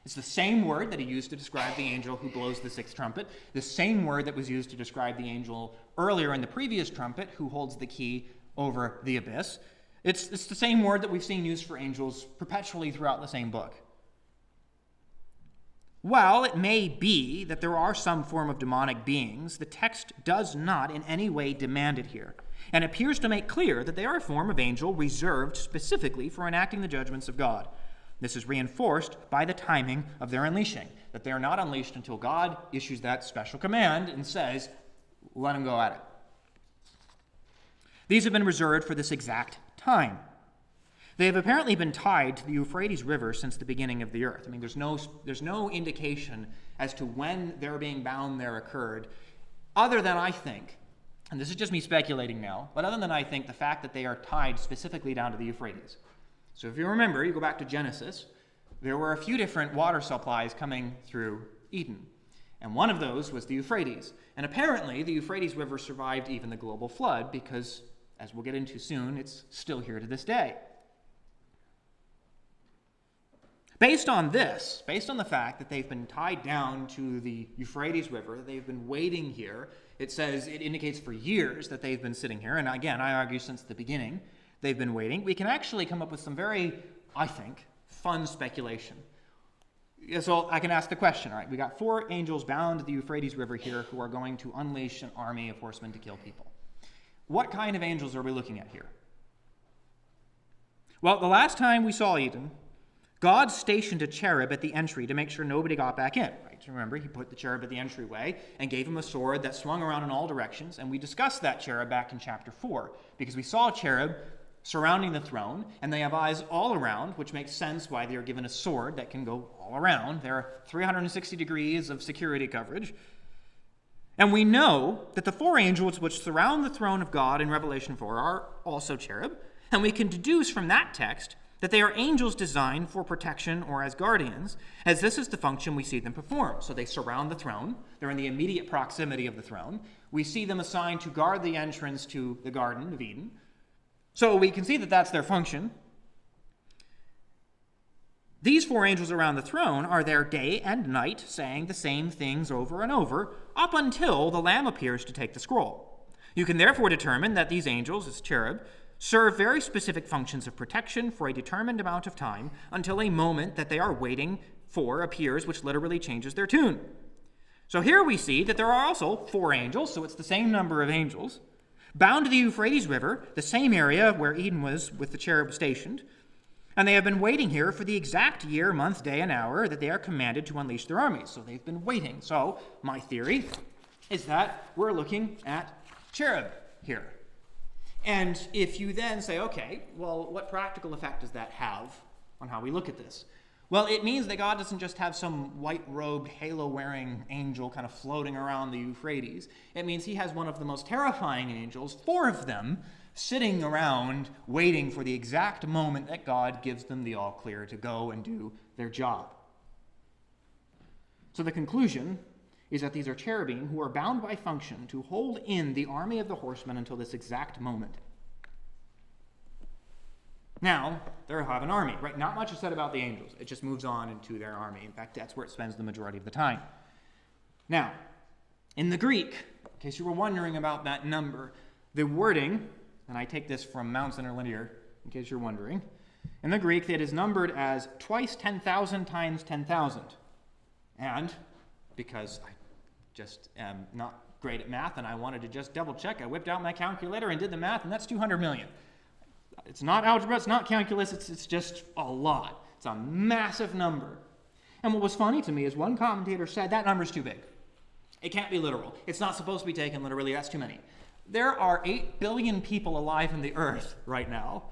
It's the same word that he used to describe the angel who blows the 6th trumpet, the same word that was used to describe the angel earlier in the previous trumpet who holds the key over the abyss. It's the same word that we've seen used for angels perpetually throughout the same book. While it may be that there are some form of demonic beings, the text does not in any way demand it here, and appears to make clear that they are a form of angel reserved specifically for enacting the judgments of God. This is reinforced by the timing of their unleashing, that they are not unleashed until God issues that special command and says, let them go at it. These have been reserved for this exact time. They have apparently been tied to the Euphrates River since the beginning of the earth. I mean, there's no indication as to when their being bound there occurred, other than, I think, and this is just me speculating now, but other than I think the fact that they are tied specifically down to the Euphrates. So if you remember, you go back to Genesis, there were a few different water supplies coming through Eden. And one of those was the Euphrates. And apparently, the Euphrates River survived even the global flood because, as we'll get into soon, it's still here to this day. Based on this, based on the fact that they've been tied down to the Euphrates River, that they've been waiting here, it indicates for years that they've been sitting here. And again, I argue since the beginning they've been waiting. We can actually come up with some very, I think, fun speculation. So I can ask the question, all right, we got 4 angels bound to the Euphrates River here who are going to unleash an army of horsemen to kill people. What kind of angels are we looking at here? Well, the last time we saw Eden, God stationed a cherub at the entry to make sure nobody got back in. Right? Remember, he put the cherub at the entryway and gave him a sword that swung around in all directions, and we discussed that cherub back in chapter 4, because we saw a cherub surrounding the throne, and they have eyes all around, which makes sense why they are given a sword that can go all around. There are 360 degrees of security coverage. And we know that the 4 angels which surround the throne of God in Revelation 4 are also cherub, and we can deduce from that text that they are angels designed for protection or as guardians, as this is the function we see them perform. So they surround the throne. They're in the immediate proximity of the throne. We see them assigned to guard the entrance to the Garden of Eden. So we can see that that's their function. These 4 angels around the throne are there day and night, saying the same things over and over, up until the Lamb appears to take the scroll. You can therefore determine that these angels, as cherub, serve very specific functions of protection for a determined amount of time until a moment that they are waiting for appears, which literally changes their tune. So here we see that there are also 4 angels, so it's the same number of angels, bound to the Euphrates River, the same area where Eden was with the cherub stationed, and they have been waiting here for the exact year, month, day, and hour that they are commanded to unleash their armies. So they've been waiting. So my theory is that we're looking at cherub here. And if you then say, okay, well, what practical effect does that have on how we look at this? Well, it means that God doesn't just have some white-robed, halo-wearing angel kind of floating around the Euphrates. It means he has one of the most terrifying angels, 4 of them, sitting around waiting for the exact moment that God gives them the all-clear to go and do their job. So the conclusion is that these are cherubim who are bound by function to hold in the army of the horsemen until this exact moment. Now, they have an army, right? Not much is said about the angels. It just moves on into their army. In fact, that's where it spends the majority of the time. Now, in the Greek, in case you were wondering about that number, the wording, and I take this from Mount's Interlinear, in case you're wondering, in the Greek, it is numbered as twice 10,000 times 10,000. And because I just am not great at math and I wanted to just double check, I whipped out my calculator and did the math, and that's 200 million. It's not algebra, it's not calculus, it's just a lot. It's a massive number. And what was funny to me is one commentator said that number's too big. It can't be literal. It's not supposed to be taken literally, that's too many. There are 8 billion people alive in the earth right now.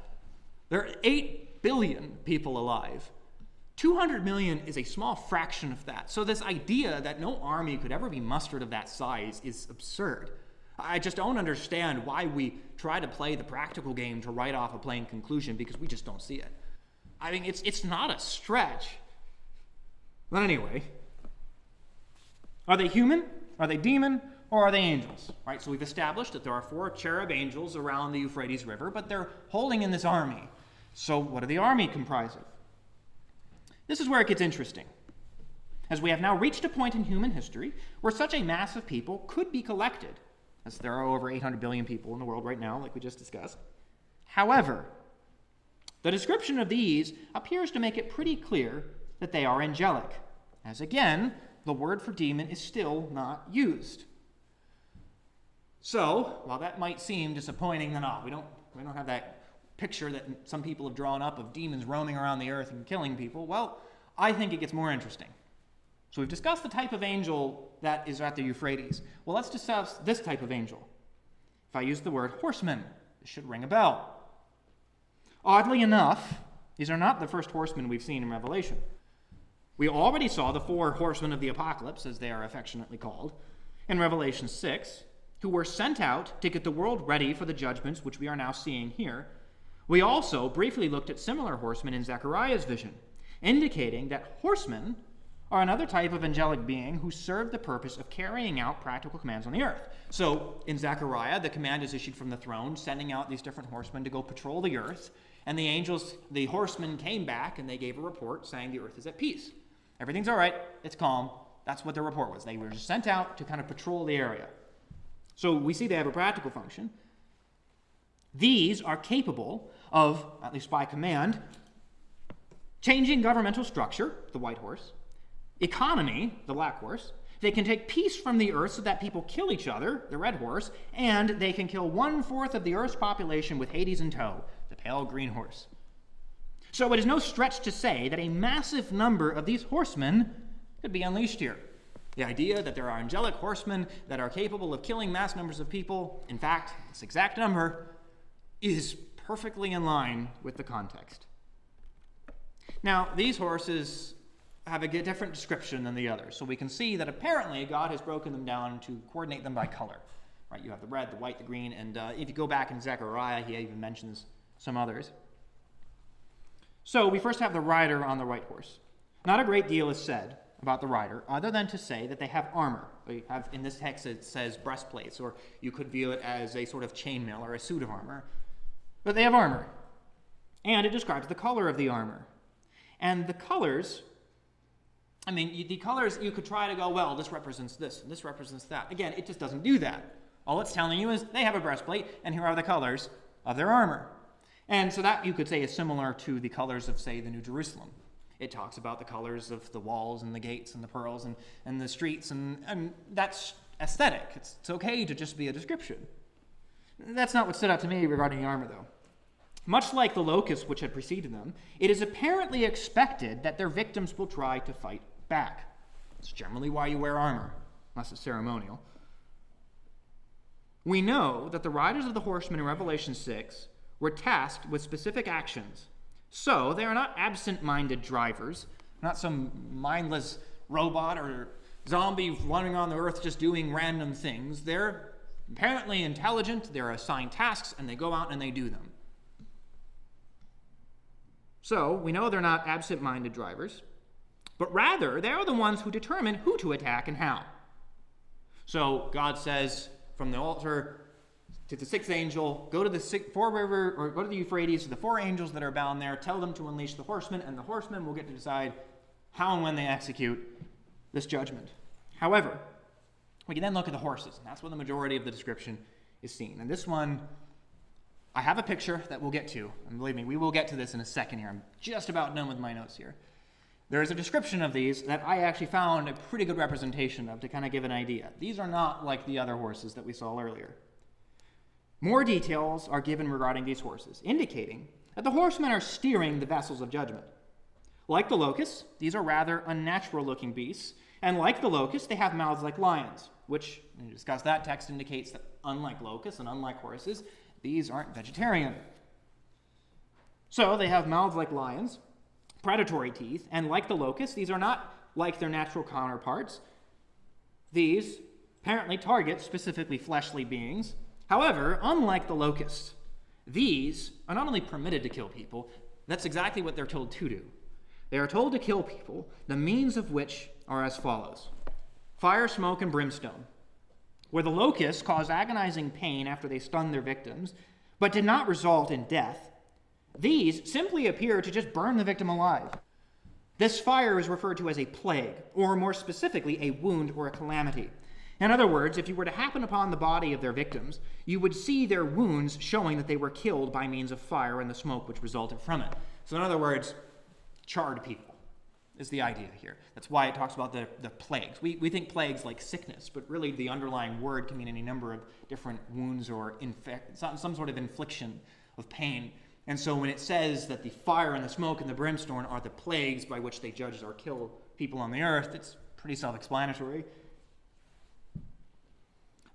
There are 8 billion people alive. 200 million is a small fraction of that. So this idea that no army could ever be mustered of that size is absurd. I just don't understand why we try to play the practical game to write off a plain conclusion, because we just don't see it. I mean, it's not a stretch. But anyway, are they human? Are they demon? Or are they angels? Right? So we've established that there are 4 cherub angels around the Euphrates River, but they're holding in this army. So what do the army comprise of? This is where it gets interesting, as we have now reached a point in human history where such a mass of people could be collected, as there are over 800 billion people in the world right now, like we just discussed. However, the description of these appears to make it pretty clear that they are angelic, as again, the word for demon is still not used. So, while that might seem disappointing, then we don't have that picture that some people have drawn up of demons roaming around the earth and killing people. Well, I think it gets more interesting. So we've discussed the type of angel that is at the Euphrates. Well, let's discuss this type of angel. If I use the word horseman, it should ring a bell. Oddly enough, these are not the first horsemen we've seen in Revelation. We already saw the 4 horsemen of the apocalypse, as they are affectionately called, in Revelation 6. who were sent out to get the world ready for the judgments which we are now seeing here, we also briefly looked at similar horsemen in Zechariah's vision, indicating that horsemen are another type of angelic being who serve the purpose of carrying out practical commands on the earth. So in Zechariah, the command is issued from the throne, sending out these different horsemen to go patrol the earth, and the horsemen came back and they gave a report saying the earth is at peace. Everything's all right, it's calm. That's what their report was. They were just sent out to kind of patrol the area. So we see they have a practical function. These are capable of, at least by command, changing governmental structure, the white horse, economy, the black horse. They can take peace from the earth so that people kill each other, the red horse, and they can kill 1/4 of the earth's population with Hades in tow, the pale green horse. So it is no stretch to say that a massive number of these horsemen could be unleashed here. The idea that there are angelic horsemen that are capable of killing mass numbers of people, in fact, this exact number, is perfectly in line with the context. Now, these horses have a different description than the others. So we can see that apparently God has broken them down to coordinate them by color. Right? You have the red, the white, the green, and if you go back in Zechariah, he even mentions some others. So we first have the rider on the white horse. Not a great deal is said about the rider, other than to say that they have armor. They have, in this text it says breastplates, or you could view it as a sort of chainmail or a suit of armor. But they have armor. And it describes the color of the armor. And the colors, the colors, you could try to go, well, this represents this, and this represents that. Again, it just doesn't do that. All it's telling you is they have a breastplate, and here are the colors of their armor. And so that, you could say, is similar to the colors of, say, the New Jerusalem. It talks about the colors of the walls and the gates and the pearls and the streets, and that's aesthetic. It's okay to just be a description. That's not what stood out to me regarding the armor, though. Much like the locusts which had preceded them, it is apparently expected that their victims will try to fight back. It's generally why you wear armor, unless it's ceremonial. We know that the riders of the horsemen in Revelation 6 were tasked with specific actions. So they are not absent-minded drivers, not some mindless robot or zombie running on the earth just doing random things. They're apparently intelligent, they're assigned tasks, and they go out and they do them. So we know they're not absent-minded drivers, but rather they are the ones who determine who to attack and how. So God says from the altar to the sixth angel, go to the river, or go to the Euphrates to the 4 angels that are bound there, tell them to unleash the horsemen, and the horsemen will get to decide how and when they execute this judgment. However, we can then look at the horses, and that's where the majority of the description is seen. And this one, I have a picture that we'll get to, and believe me, we will get to this in a second here. I'm just about done with my notes here. There is a description of these that I actually found a pretty good representation of to kind of give an idea. These are not like the other horses that we saw earlier. More details are given regarding these horses, indicating that the horsemen are steering the vessels of judgment. Like the locusts, these are rather unnatural-looking beasts, and like the locusts, they have mouths like lions, which, when you discuss that text, indicates that unlike locusts and unlike horses, these aren't vegetarian. So they have mouths like lions, predatory teeth, and like the locusts, these are not like their natural counterparts. These apparently target specifically fleshly beings. However, unlike the locusts, these are not only permitted to kill people, that's exactly what they're told to do. They are told to kill people, the means of which are as follows: fire, smoke, and brimstone. Where the locusts cause agonizing pain after they stun their victims, but did not result in death, these simply appear to just burn the victim alive. This fire is referred to as a plague, or more specifically, a wound or a calamity. In other words, if you were to happen upon the body of their victims, you would see their wounds showing that they were killed by means of fire and the smoke which resulted from it. So in other words, charred people is the idea here. That's why it talks about the plagues. We think plagues like sickness, but really the underlying word can mean any number of different wounds or some sort of infliction of pain. And so when it says that the fire and the smoke and the brimstone are the plagues by which they judge or kill people on the earth, it's pretty self-explanatory.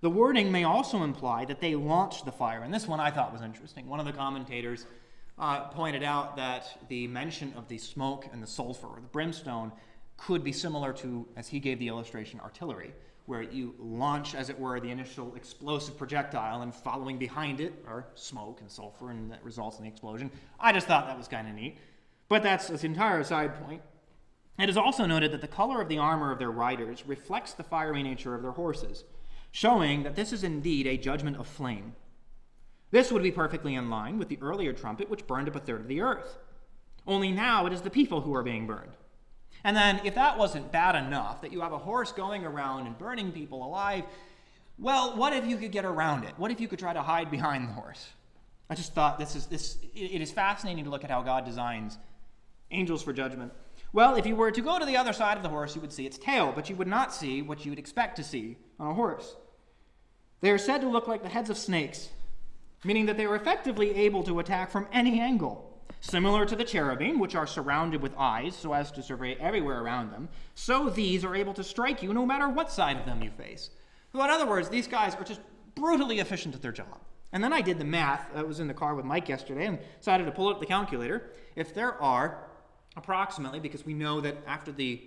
The wording may also imply that they launched the fire, and this one I thought was interesting. One of the commentators pointed out that the mention of the smoke and the sulfur or the brimstone could be similar to, as he gave the illustration, artillery, where you launch, as it were, the initial explosive projectile, and following behind it are smoke and sulfur, and that results in the explosion. I just thought that was kind of neat. But that's the entire side point. It is also noted that the color of the armor of their riders reflects the fiery nature of their horses, showing that this is indeed a judgment of flame. This would be perfectly in line with the earlier trumpet, which burned up a third of the earth. Only now it is the people who are being burned. And then, if that wasn't bad enough, that you have a horse going around and burning people alive, well, what if you could get around it? What if you could try to hide behind the horse? I just thought it is fascinating to look at how God designs angels for judgment. Well, if you were to go to the other side of the horse, you would see its tail, but you would not see what you would expect to see on a horse. They are said to look like the heads of snakes, meaning that they are effectively able to attack from any angle. Similar to the cherubim, which are surrounded with eyes so as to survey everywhere around them, so these are able to strike you no matter what side of them you face. So in other words, these guys are just brutally efficient at their job. And then I did the math. I was in the car with Mike yesterday and decided to pull out the calculator. If there are approximately, because we know that after the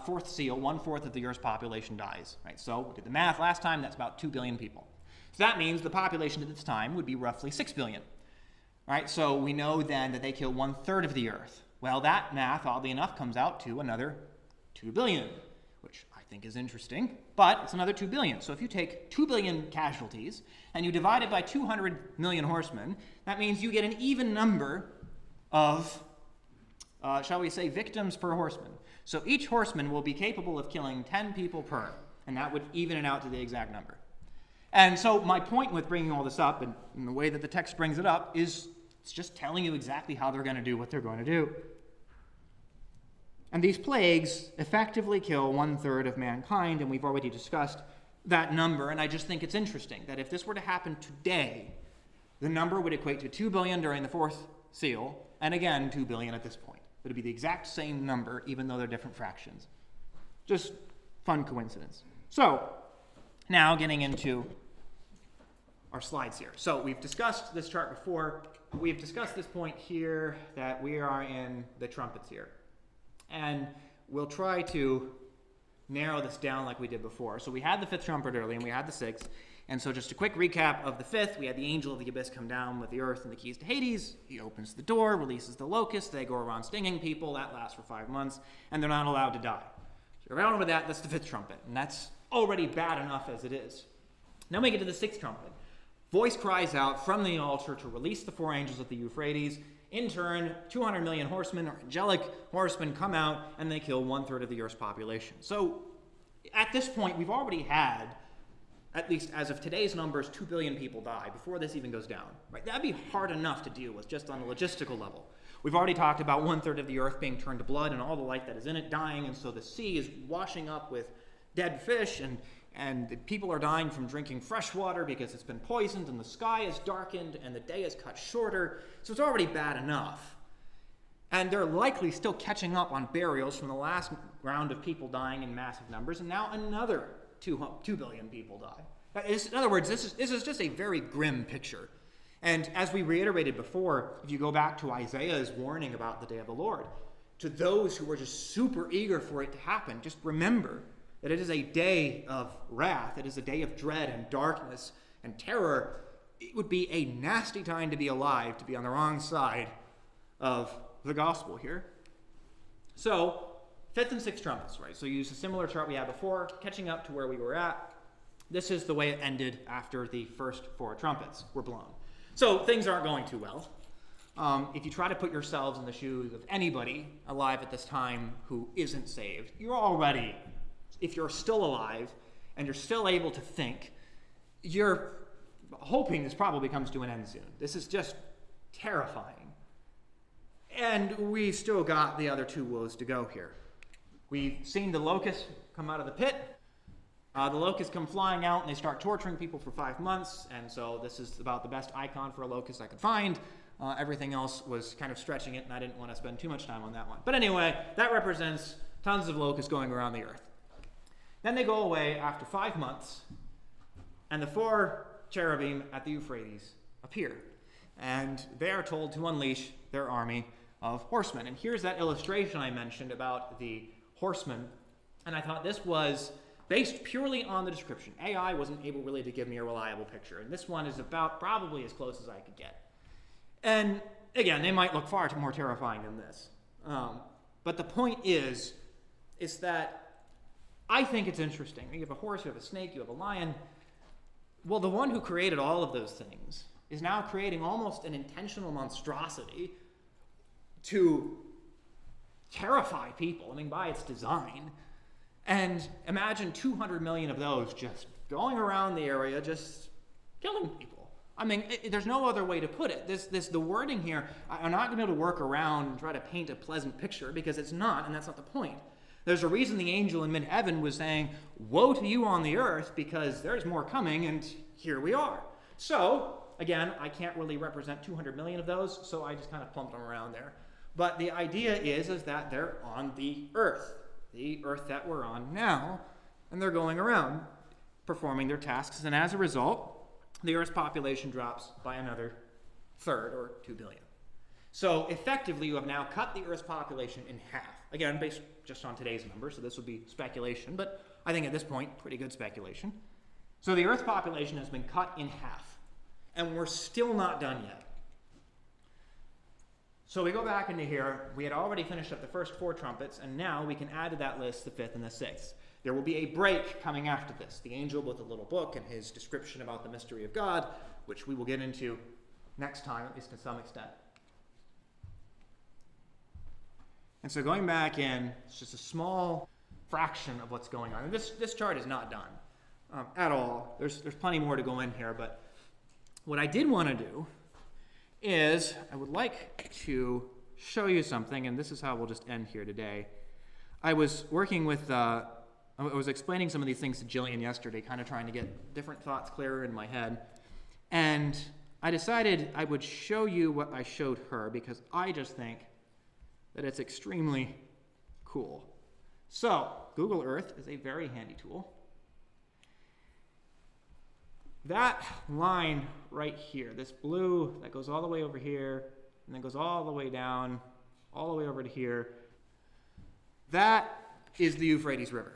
fourth seal, 1/4 of the Earth's population dies. Right? So we did the math last time. That's about 2 billion people. So that means the population at this time would be roughly 6 billion. Right, so we know then that they kill 1/3 of the earth. Well, that math, oddly enough, comes out to another 2 billion, which I think is interesting, but it's another 2 billion. So if you take 2 billion casualties and you divide it by 200 million horsemen, that means you get an even number of, shall we say, victims per horseman. So each horseman will be capable of killing 10 people per, and that would even it out to the exact number. And so my point with bringing all this up, and the way that the text brings it up, is it's just telling you exactly how they're going to do what they're going to do. And these plagues effectively kill 1/3 of mankind, and we've already discussed that number, and I just think it's interesting that if this were to happen today, the number would equate to 2 billion during the fourth seal, and again 2 billion at this point. It would be the exact same number, even though they're different fractions. Just fun coincidence. So, now getting into our slides here. So we've discussed this chart before. We've discussed this point here that we are in the trumpets here. And we'll try to narrow this down like we did before. So we had the fifth trumpet early and we had the sixth. And so just a quick recap of the fifth, we had the angel of the abyss come down with the earth and the keys to Hades. He opens the door, releases the locusts. They go around stinging people. That lasts for 5 months. And they're not allowed to die. So around with that, that's the fifth trumpet. And that's already bad enough as it is. Now we get to the sixth trumpet. Voice cries out from the altar to release the 4 angels of the Euphrates. In turn, 200 million horsemen, or angelic horsemen, come out and they kill 1/3 of the Earth's population. So at this point, we've already had, at least as of today's numbers, 2 billion people die before this even goes down. Right? That'd be hard enough to deal with just on a logistical level. We've already talked about 1/3 of the Earth being turned to blood and all the life that is in it dying, and so the sea is washing up with dead fish, and the people are dying from drinking fresh water because it's been poisoned, and the sky is darkened, and the day is cut shorter. So it's already bad enough. And they're likely still catching up on burials from the last round of people dying in massive numbers, and now another 2 billion people die. In other words, this is just a very grim picture. And as we reiterated before, if you go back to Isaiah's warning about the day of the Lord, to those who were just super eager for it to happen, just remember that it is a day of wrath. It is a day of dread and darkness and terror. It would be a nasty time to be alive, to be on the wrong side of the gospel here. So, fifth and sixth trumpets, right? So you use a similar chart we had before, catching up to where we were at. This is the way it ended after the first 4 trumpets were blown. So things aren't going too well. If you try to put yourselves in the shoes of anybody alive at this time who isn't saved, you're already, if you're still alive and you're still able to think, you're hoping this probably comes to an end soon. This is just terrifying. And we still got the other 2 woes to go here. We've seen the locusts come out of the pit. The locusts come flying out and they start torturing people for 5 months. And so this is about the best icon for a locust I could find. Everything else was kind of stretching it, and I didn't want to spend too much time on that one. But anyway, that represents tons of locusts going around the earth. Then they go away after 5 months, and the 4 cherubim at the Euphrates appear. And they are told to unleash their army of horsemen. And here's that illustration I mentioned about the horsemen. And I thought this was based purely on the description. AI wasn't able really to give me a reliable picture, and this one is about probably as close as I could get. And again, they might look far more terrifying than this. But the point is that I think it's interesting. You have a horse, you have a snake, you have a lion. Well, the one who created all of those things is now creating almost an intentional monstrosity to terrify people, I mean, by its design. And imagine 200 million of those just going around the area, just killing people. I mean, there's no other way to put it. The wording here, I'm not going to be able to work around and try to paint a pleasant picture because it's not, and that's not the point. There's a reason the angel in mid-heaven was saying, woe to you on the earth, because there's more coming, and here we are. So, again, I can't really represent 200 million of those, so I just kind of plumped them around there. But the idea is that they're on the earth that we're on now, and they're going around performing their tasks, and as a result, the Earth's population drops by another third, or 2 billion. So effectively, you have now cut the Earth's population in half. Again, based just on today's numbers, so this would be speculation, but I think at this point, pretty good speculation. So the Earth's population has been cut in half, and we're still not done yet. So we go back into here. We had already finished up the first 4 trumpets, and now we can add to that list the 5th and the 6th. There will be a break coming after this. The angel with the little book and his description about the mystery of God, which we will get into next time, at least to some extent. And so going back in, it's just a small fraction of what's going on. And this chart is not done at all. There's plenty more to go in here, but what I did want to do is I would like to show you something, and this is how we'll just end here today. I was working with, I was explaining some of these things to Jillian yesterday, kind of trying to get different thoughts clearer in my head. And I decided I would show you what I showed her because I just think that it's extremely cool. So, Google Earth is a very handy tool. That line right here, this blue that goes all the way over here, and then goes all the way down, all the way over to here, that is the Euphrates River.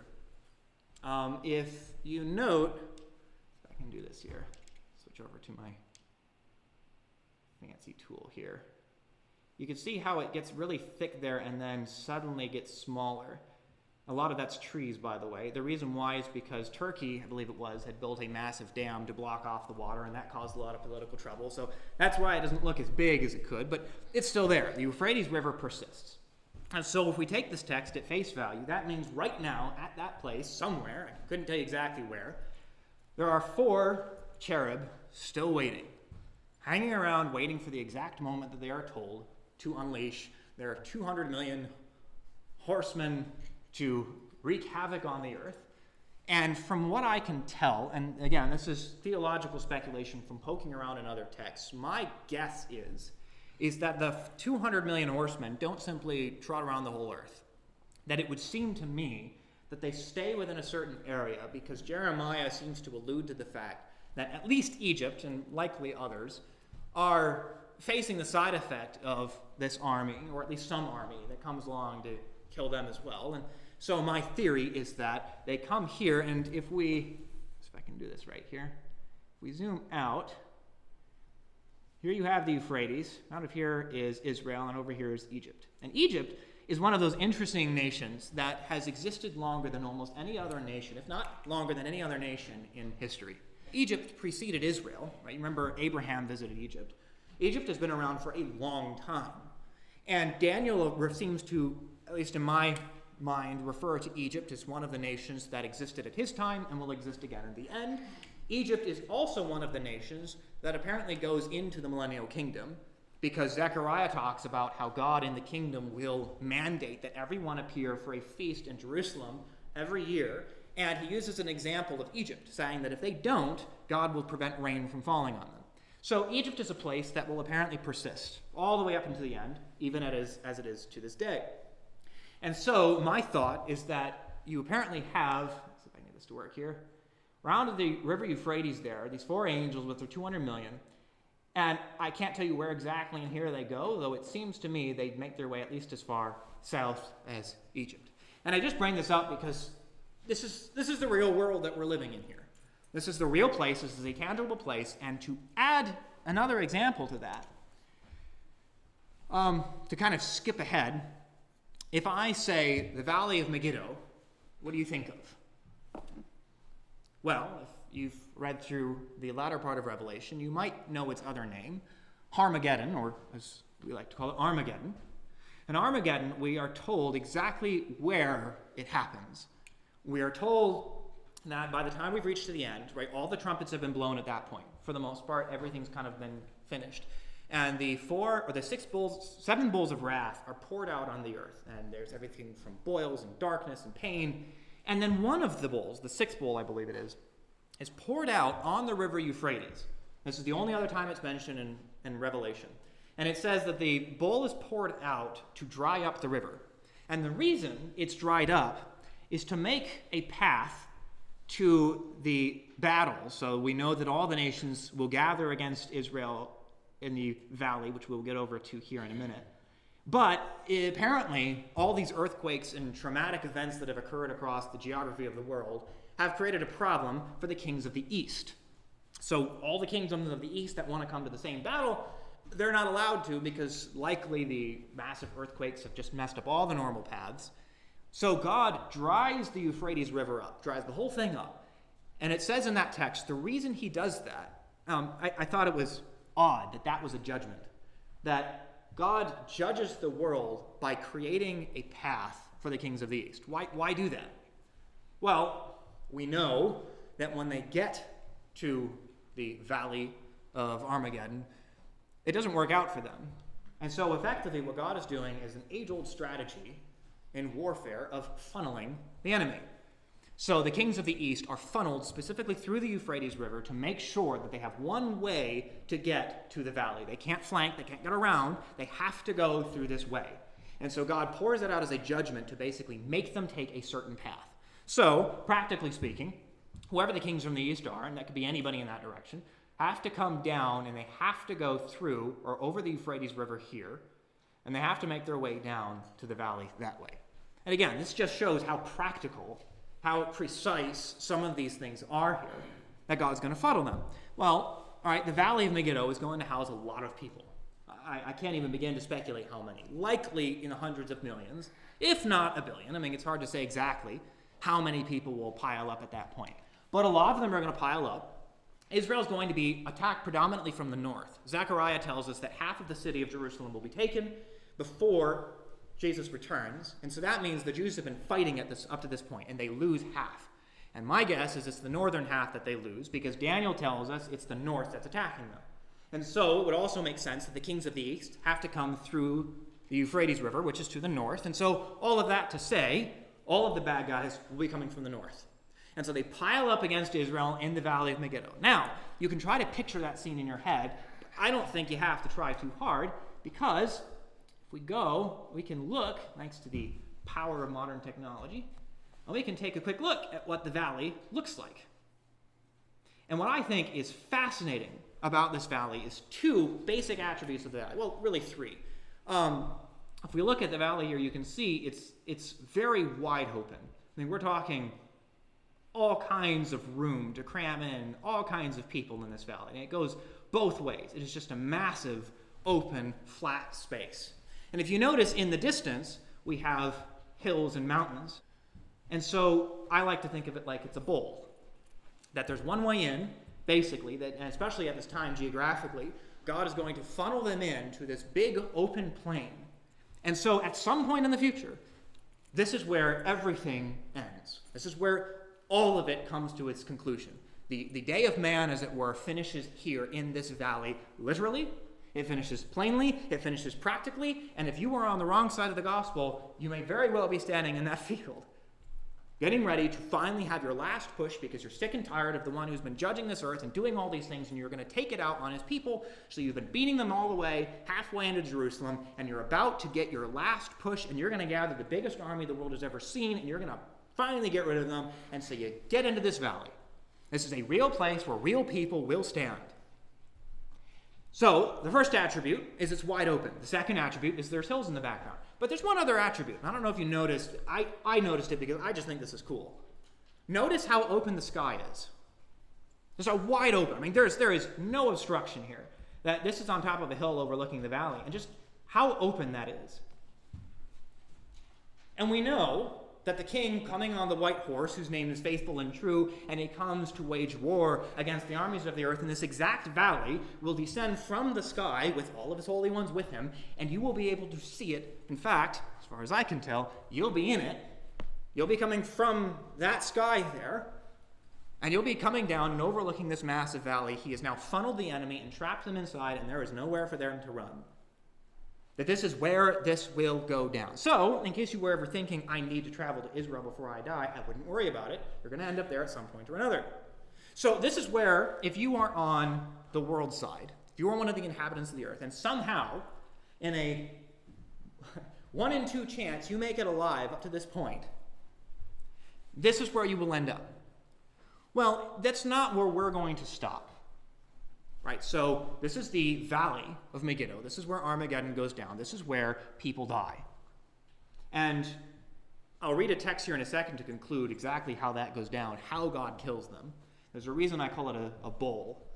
If you note, if I can do this here, switch over to my fancy tool here. You can see how it gets really thick there and then suddenly gets smaller. A lot of that's trees, by the way. The reason why is because Turkey, I believe it was, had built a massive dam to block off the water, and that caused a lot of political trouble. So that's why it doesn't look as big as it could, but it's still there. The Euphrates River persists. And so if we take this text at face value, that means right now, at that place, somewhere, I couldn't tell you exactly where, there are 4 cherub still waiting, hanging around waiting for the exact moment that they are told to unleash their 200 million horsemen to wreak havoc on the earth. And from what I can tell, and again, this is theological speculation from poking around in other texts, my guess is that the 200 million horsemen don't simply trot around the whole earth. That it would seem to me that they stay within a certain area because Jeremiah seems to allude to the fact that at least Egypt, and likely others, are facing the side effect of this army, or at least some army that comes along to kill them as well. And so my theory is that they come here, and if I can do this right here, if we zoom out, here you have the Euphrates, out of here is Israel, and over here is Egypt. And Egypt is one of those interesting nations that has existed longer than almost any other nation, if not longer than any other nation in history. Egypt preceded Israel, right? You remember Abraham visited Egypt. Egypt has been around for a long time. And Daniel seems to, at least in my mind, refer to Egypt as one of the nations that existed at his time and will exist again in the end. Egypt is also one of the nations that apparently goes into the millennial kingdom because Zechariah talks about how God in the kingdom will mandate that everyone appear for a feast in Jerusalem every year. And he uses an example of Egypt, saying that if they don't, God will prevent rain from falling on them. So Egypt is a place that will apparently persist all the way up into the end, even as it is to this day. And so my thought is that you apparently have, let's see if I can get this to work here, around the river Euphrates there, these 4 angels with their 200 million, and I can't tell you where exactly in here they go, though it seems to me they'd make their way at least as far south as Egypt. And I just bring this up because this is the real world that we're living in here. This is the real place. This is a tangible place. And to add another example to that, to kind of skip ahead, if I say the Valley of Megiddo, what do you think of? Well, if you've read through the latter part of Revelation, you might know its other name, Harmageddon, or as we like to call it, Armageddon. In Armageddon, we are told exactly where it happens. We are told that by the time we've reached to the end, right, all the trumpets have been blown at that point. For the most part, everything's kind of been finished. And the seven bowls of wrath are poured out on the earth. And there's everything from boils and darkness and pain. And then one of the bowls, the sixth bowl, I believe it is poured out on the river Euphrates. This is the only other time it's mentioned in Revelation. And it says that the bowl is poured out to dry up the river. And the reason it's dried up is to make a path to the battle. So we know that all the nations will gather against Israel in the valley, which we'll get over to here in a minute. But apparently, all these earthquakes and traumatic events that have occurred across the geography of the world have created a problem for the kings of the east. So all the kingdoms of the east that want to come to the same battle, they're not allowed to, because likely the massive earthquakes have just messed up all the normal paths. So God dries the Euphrates River up, dries the whole thing up. And it says in that text, the reason he does that, I thought it was odd that was a judgment. That God judges the world by creating a path for the kings of the east. Why do that? Well, we know that when they get to the Valley of Armageddon, it doesn't work out for them. And so effectively what God is doing is an age-old strategy in warfare of funneling the enemy. So the kings of the east are funneled specifically through the Euphrates River to make sure that they have one way to get to the valley. They can't flank, they can't get around, they have to go through this way. And so God pours it out as a judgment to basically make them take a certain path. So, practically speaking, whoever the kings from the east are, and that could be anybody in that direction, have to come down and they have to go through or over the Euphrates River here, and they have to make their way down to the valley that way. And again, this just shows how practical, how precise some of these things are here, that God's going to funnel them. Well, all right, the Valley of Megiddo is going to house a lot of people. I can't even begin to speculate how many. Likely in the hundreds of millions, if not a billion. I mean, it's hard to say exactly how many people will pile up at that point. But a lot of them are going to pile up. Israel's going to be attacked predominantly from the north. Zechariah tells us that half of the city of Jerusalem will be taken before Jesus returns. And so that means the Jews have been fighting up to this point, and they lose half. And my guess is it's the northern half that they lose, because Daniel tells us it's the north that's attacking them. And so it would also make sense that the kings of the east have to come through the Euphrates River, which is to the north. And so all of that to say, all of the bad guys will be coming from the north. And so they pile up against Israel in the Valley of Megiddo. Now, you can try to picture that scene in your head. But I don't think you have to try too hard, because if we go, we can look, thanks to the power of modern technology, and we can take a quick look at what the valley looks like. And what I think is fascinating about this valley is two basic attributes of the valley. Well, really three. If we look at the valley here, you can see it's very wide open. I mean, we're talking all kinds of room to cram in all kinds of people in this valley. And it goes both ways. It is just a massive, open, flat space. And if you notice in the distance, we have hills and mountains. And so I like to think of it like it's a bowl. That there's one way in, basically, and especially at this time geographically, God is going to funnel them into this big open plain. And so at some point in the future, this is where everything ends. This is where all of it comes to its conclusion. The day of man, as it were, finishes here in this valley, literally. It finishes plainly, it finishes practically, and if you are on the wrong side of the gospel, you may very well be standing in that field, getting ready to finally have your last push because you're sick and tired of the one who's been judging this earth and doing all these things, and you're going to take it out on his people. So you've been beating them all the way halfway into Jerusalem, and you're about to get your last push, and you're going to gather the biggest army the world has ever seen, and you're going to finally get rid of them. And so you get into this valley. This is a real place where real people will stand. So the first attribute is it's wide open. The second attribute is there's hills in the background. But there's one other attribute. I don't know if you noticed. I noticed it because I just think this is cool. Notice how open the sky is. It's a wide open. I mean, there is no obstruction here. That this is on top of a hill overlooking the valley, and just how open that is. And we know that the king coming on the white horse, whose name is Faithful and True, and he comes to wage war against the armies of the earth in this exact valley, will descend from the sky with all of his holy ones with him, and you will be able to see it. In fact, as far as I can tell, you'll be in it. You'll be coming from that sky there, and you'll be coming down and overlooking this massive valley. He has now funneled the enemy and trapped them inside, and there is nowhere for them to run. That this is where this will go down. So, in case you were ever thinking, I need to travel to Israel before I die, I wouldn't worry about it. You're going to end up there at some point or another. So this is where, if you are on the world side, if you are one of the inhabitants of the earth, and somehow, in a 1 in 2 chance you make it alive up to this point, this is where you will end up. Well, that's not where we're going to stop. Right, so this is the valley of Megiddo. This is where Armageddon goes down. This is where people die. And I'll read a text here in a second to conclude exactly how that goes down, how God kills them. There's a reason I call it a bowl.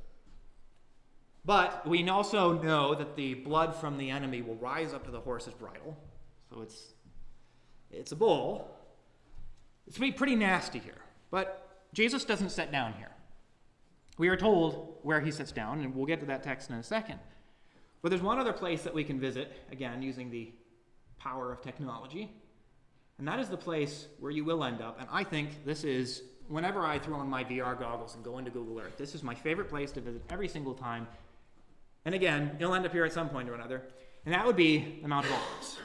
But we also know that the blood from the enemy will rise up to the horse's bridle. So it's a bowl. It's going to be pretty nasty here. But Jesus doesn't sit down here. We are told where he sits down, and we'll get to that text in a second. But there's one other place that we can visit, again, using the power of technology, and that is the place where you will end up. And I think this is, whenever I throw on my VR goggles and go into Google Earth, this is my favorite place to visit every single time. And again, you'll end up here at some point or another, and that would be the Mount of Olives.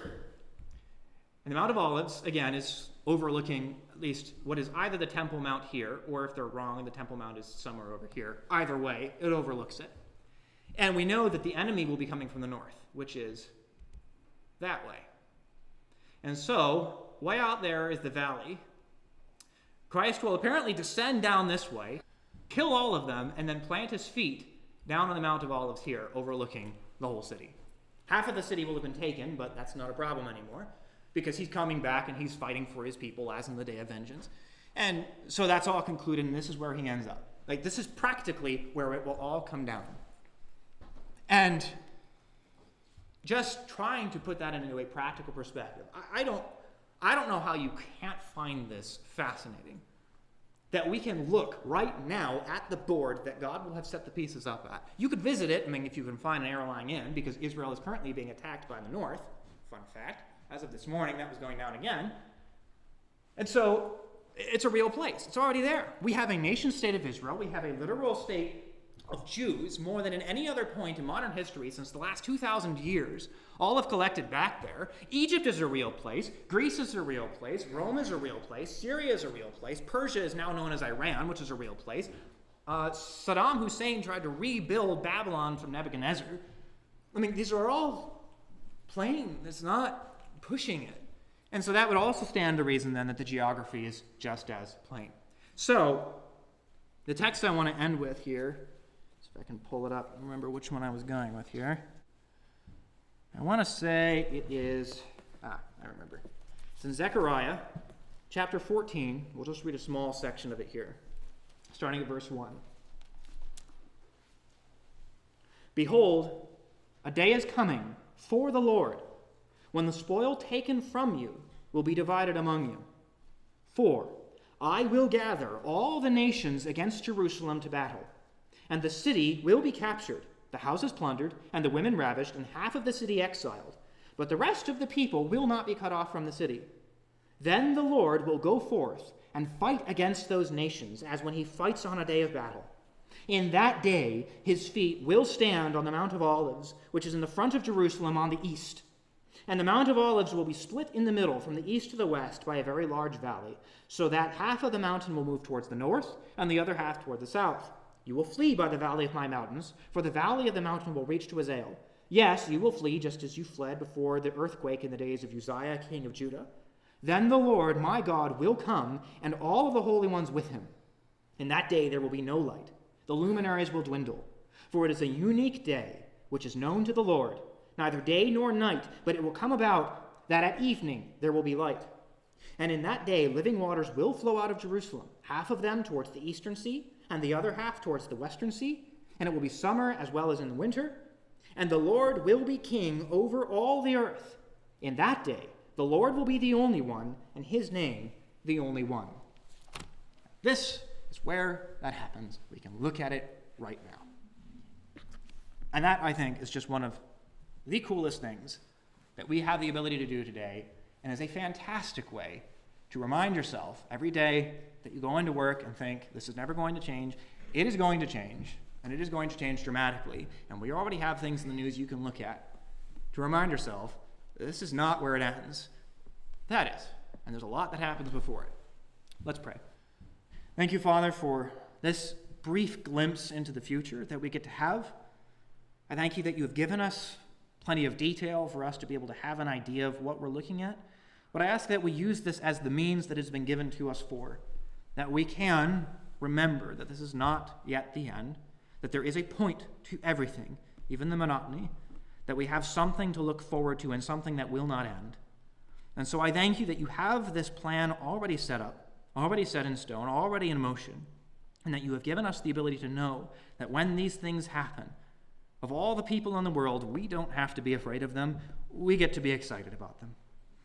And the Mount of Olives, again, is overlooking at least what is either the Temple Mount here, or if they're wrong, the Temple Mount is somewhere over here. Either way, it overlooks it. And we know that the enemy will be coming from the north, which is that way. And so, way out there is the valley. Christ will apparently descend down this way, kill all of them, and then plant his feet down on the Mount of Olives here, overlooking the whole city. Half of the city will have been taken, but that's not a problem anymore, because he's coming back and he's fighting for his people as in the day of vengeance. And so that's all concluded, and this is where he ends up. Like, this is practically where it will all come down. And just trying to put that into a practical perspective, I don't know how you can't find this fascinating. That we can look right now at the board that God will have set the pieces up at. You could visit it, I mean, if you can find an airline in, because Israel is currently being attacked by the north. Fun fact. As of this morning, that was going down again. And so, it's a real place. It's already there. We have a nation-state of Israel. We have a literal state of Jews, more than in any other point in modern history since the last 2,000 years, all have collected back there. Egypt is a real place. Greece is a real place. Rome is a real place. Syria is a real place. Persia is now known as Iran, which is a real place. Saddam Hussein tried to rebuild Babylon from Nebuchadnezzar. I mean, these are all plain. It's not pushing it. And so that would also stand to reason then that the geography is just as plain. So, the text I want to end with here, see if I can pull it up and remember which one I was going with here. I want to say it is, I remember. It's in Zechariah chapter 14. We'll just read a small section of it here, starting at verse 1. Behold, a day is coming for the Lord, when the spoil taken from you will be divided among you. For I will gather all the nations against Jerusalem to battle, and the city will be captured, the houses plundered, and the women ravished, and half of the city exiled. But the rest of the people will not be cut off from the city. Then the Lord will go forth and fight against those nations, as when he fights on a day of battle. In that day his feet will stand on the Mount of Olives, which is in the front of Jerusalem on the east. And the Mount of Olives will be split in the middle from the east to the west by a very large valley, so that half of the mountain will move towards the north, and the other half toward the south. You will flee by the valley of my mountains, for the valley of the mountain will reach to Azel. Yes, you will flee just as you fled before the earthquake in the days of Uzziah, king of Judah. Then the Lord, my God, will come, and all of the holy ones with him. In that day there will be no light. The luminaries will dwindle, for it is a unique day, which is known to the Lord, neither day nor night, but it will come about that at evening there will be light. And in that day, living waters will flow out of Jerusalem, half of them towards the eastern sea, and the other half towards the western sea. And it will be summer as well as in the winter. And the Lord will be king over all the earth. In that day, the Lord will be the only one, and his name the only one. This is where that happens. We can look at it right now. And that, I think, is just one of the coolest things that we have the ability to do today, and is a fantastic way to remind yourself every day that you go into work and think, this is never going to change. It is going to change, and it is going to change dramatically. And we already have things in the news you can look at to remind yourself, this is not where it ends. That is. And there's a lot that happens before it. Let's pray. Thank you, Father, for this brief glimpse into the future that we get to have. I thank you that you have given us plenty of detail for us to be able to have an idea of what we're looking at. But I ask that we use this as the means that has been given to us for, that we can remember that this is not yet the end, that there is a point to everything, even the monotony, that we have something to look forward to and something that will not end. And so I thank you that you have this plan already set up, already set in stone, already in motion, and that you have given us the ability to know that when these things happen, of all the people in the world, we don't have to be afraid of them. We get to be excited about them.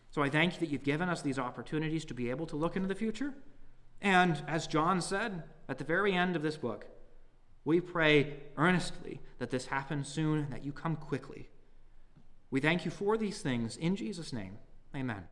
So I thank you that you've given us these opportunities to be able to look into the future. And as John said at the very end of this book, we pray earnestly that this happens soon, that you come quickly. We thank you for these things in Jesus' name. Amen.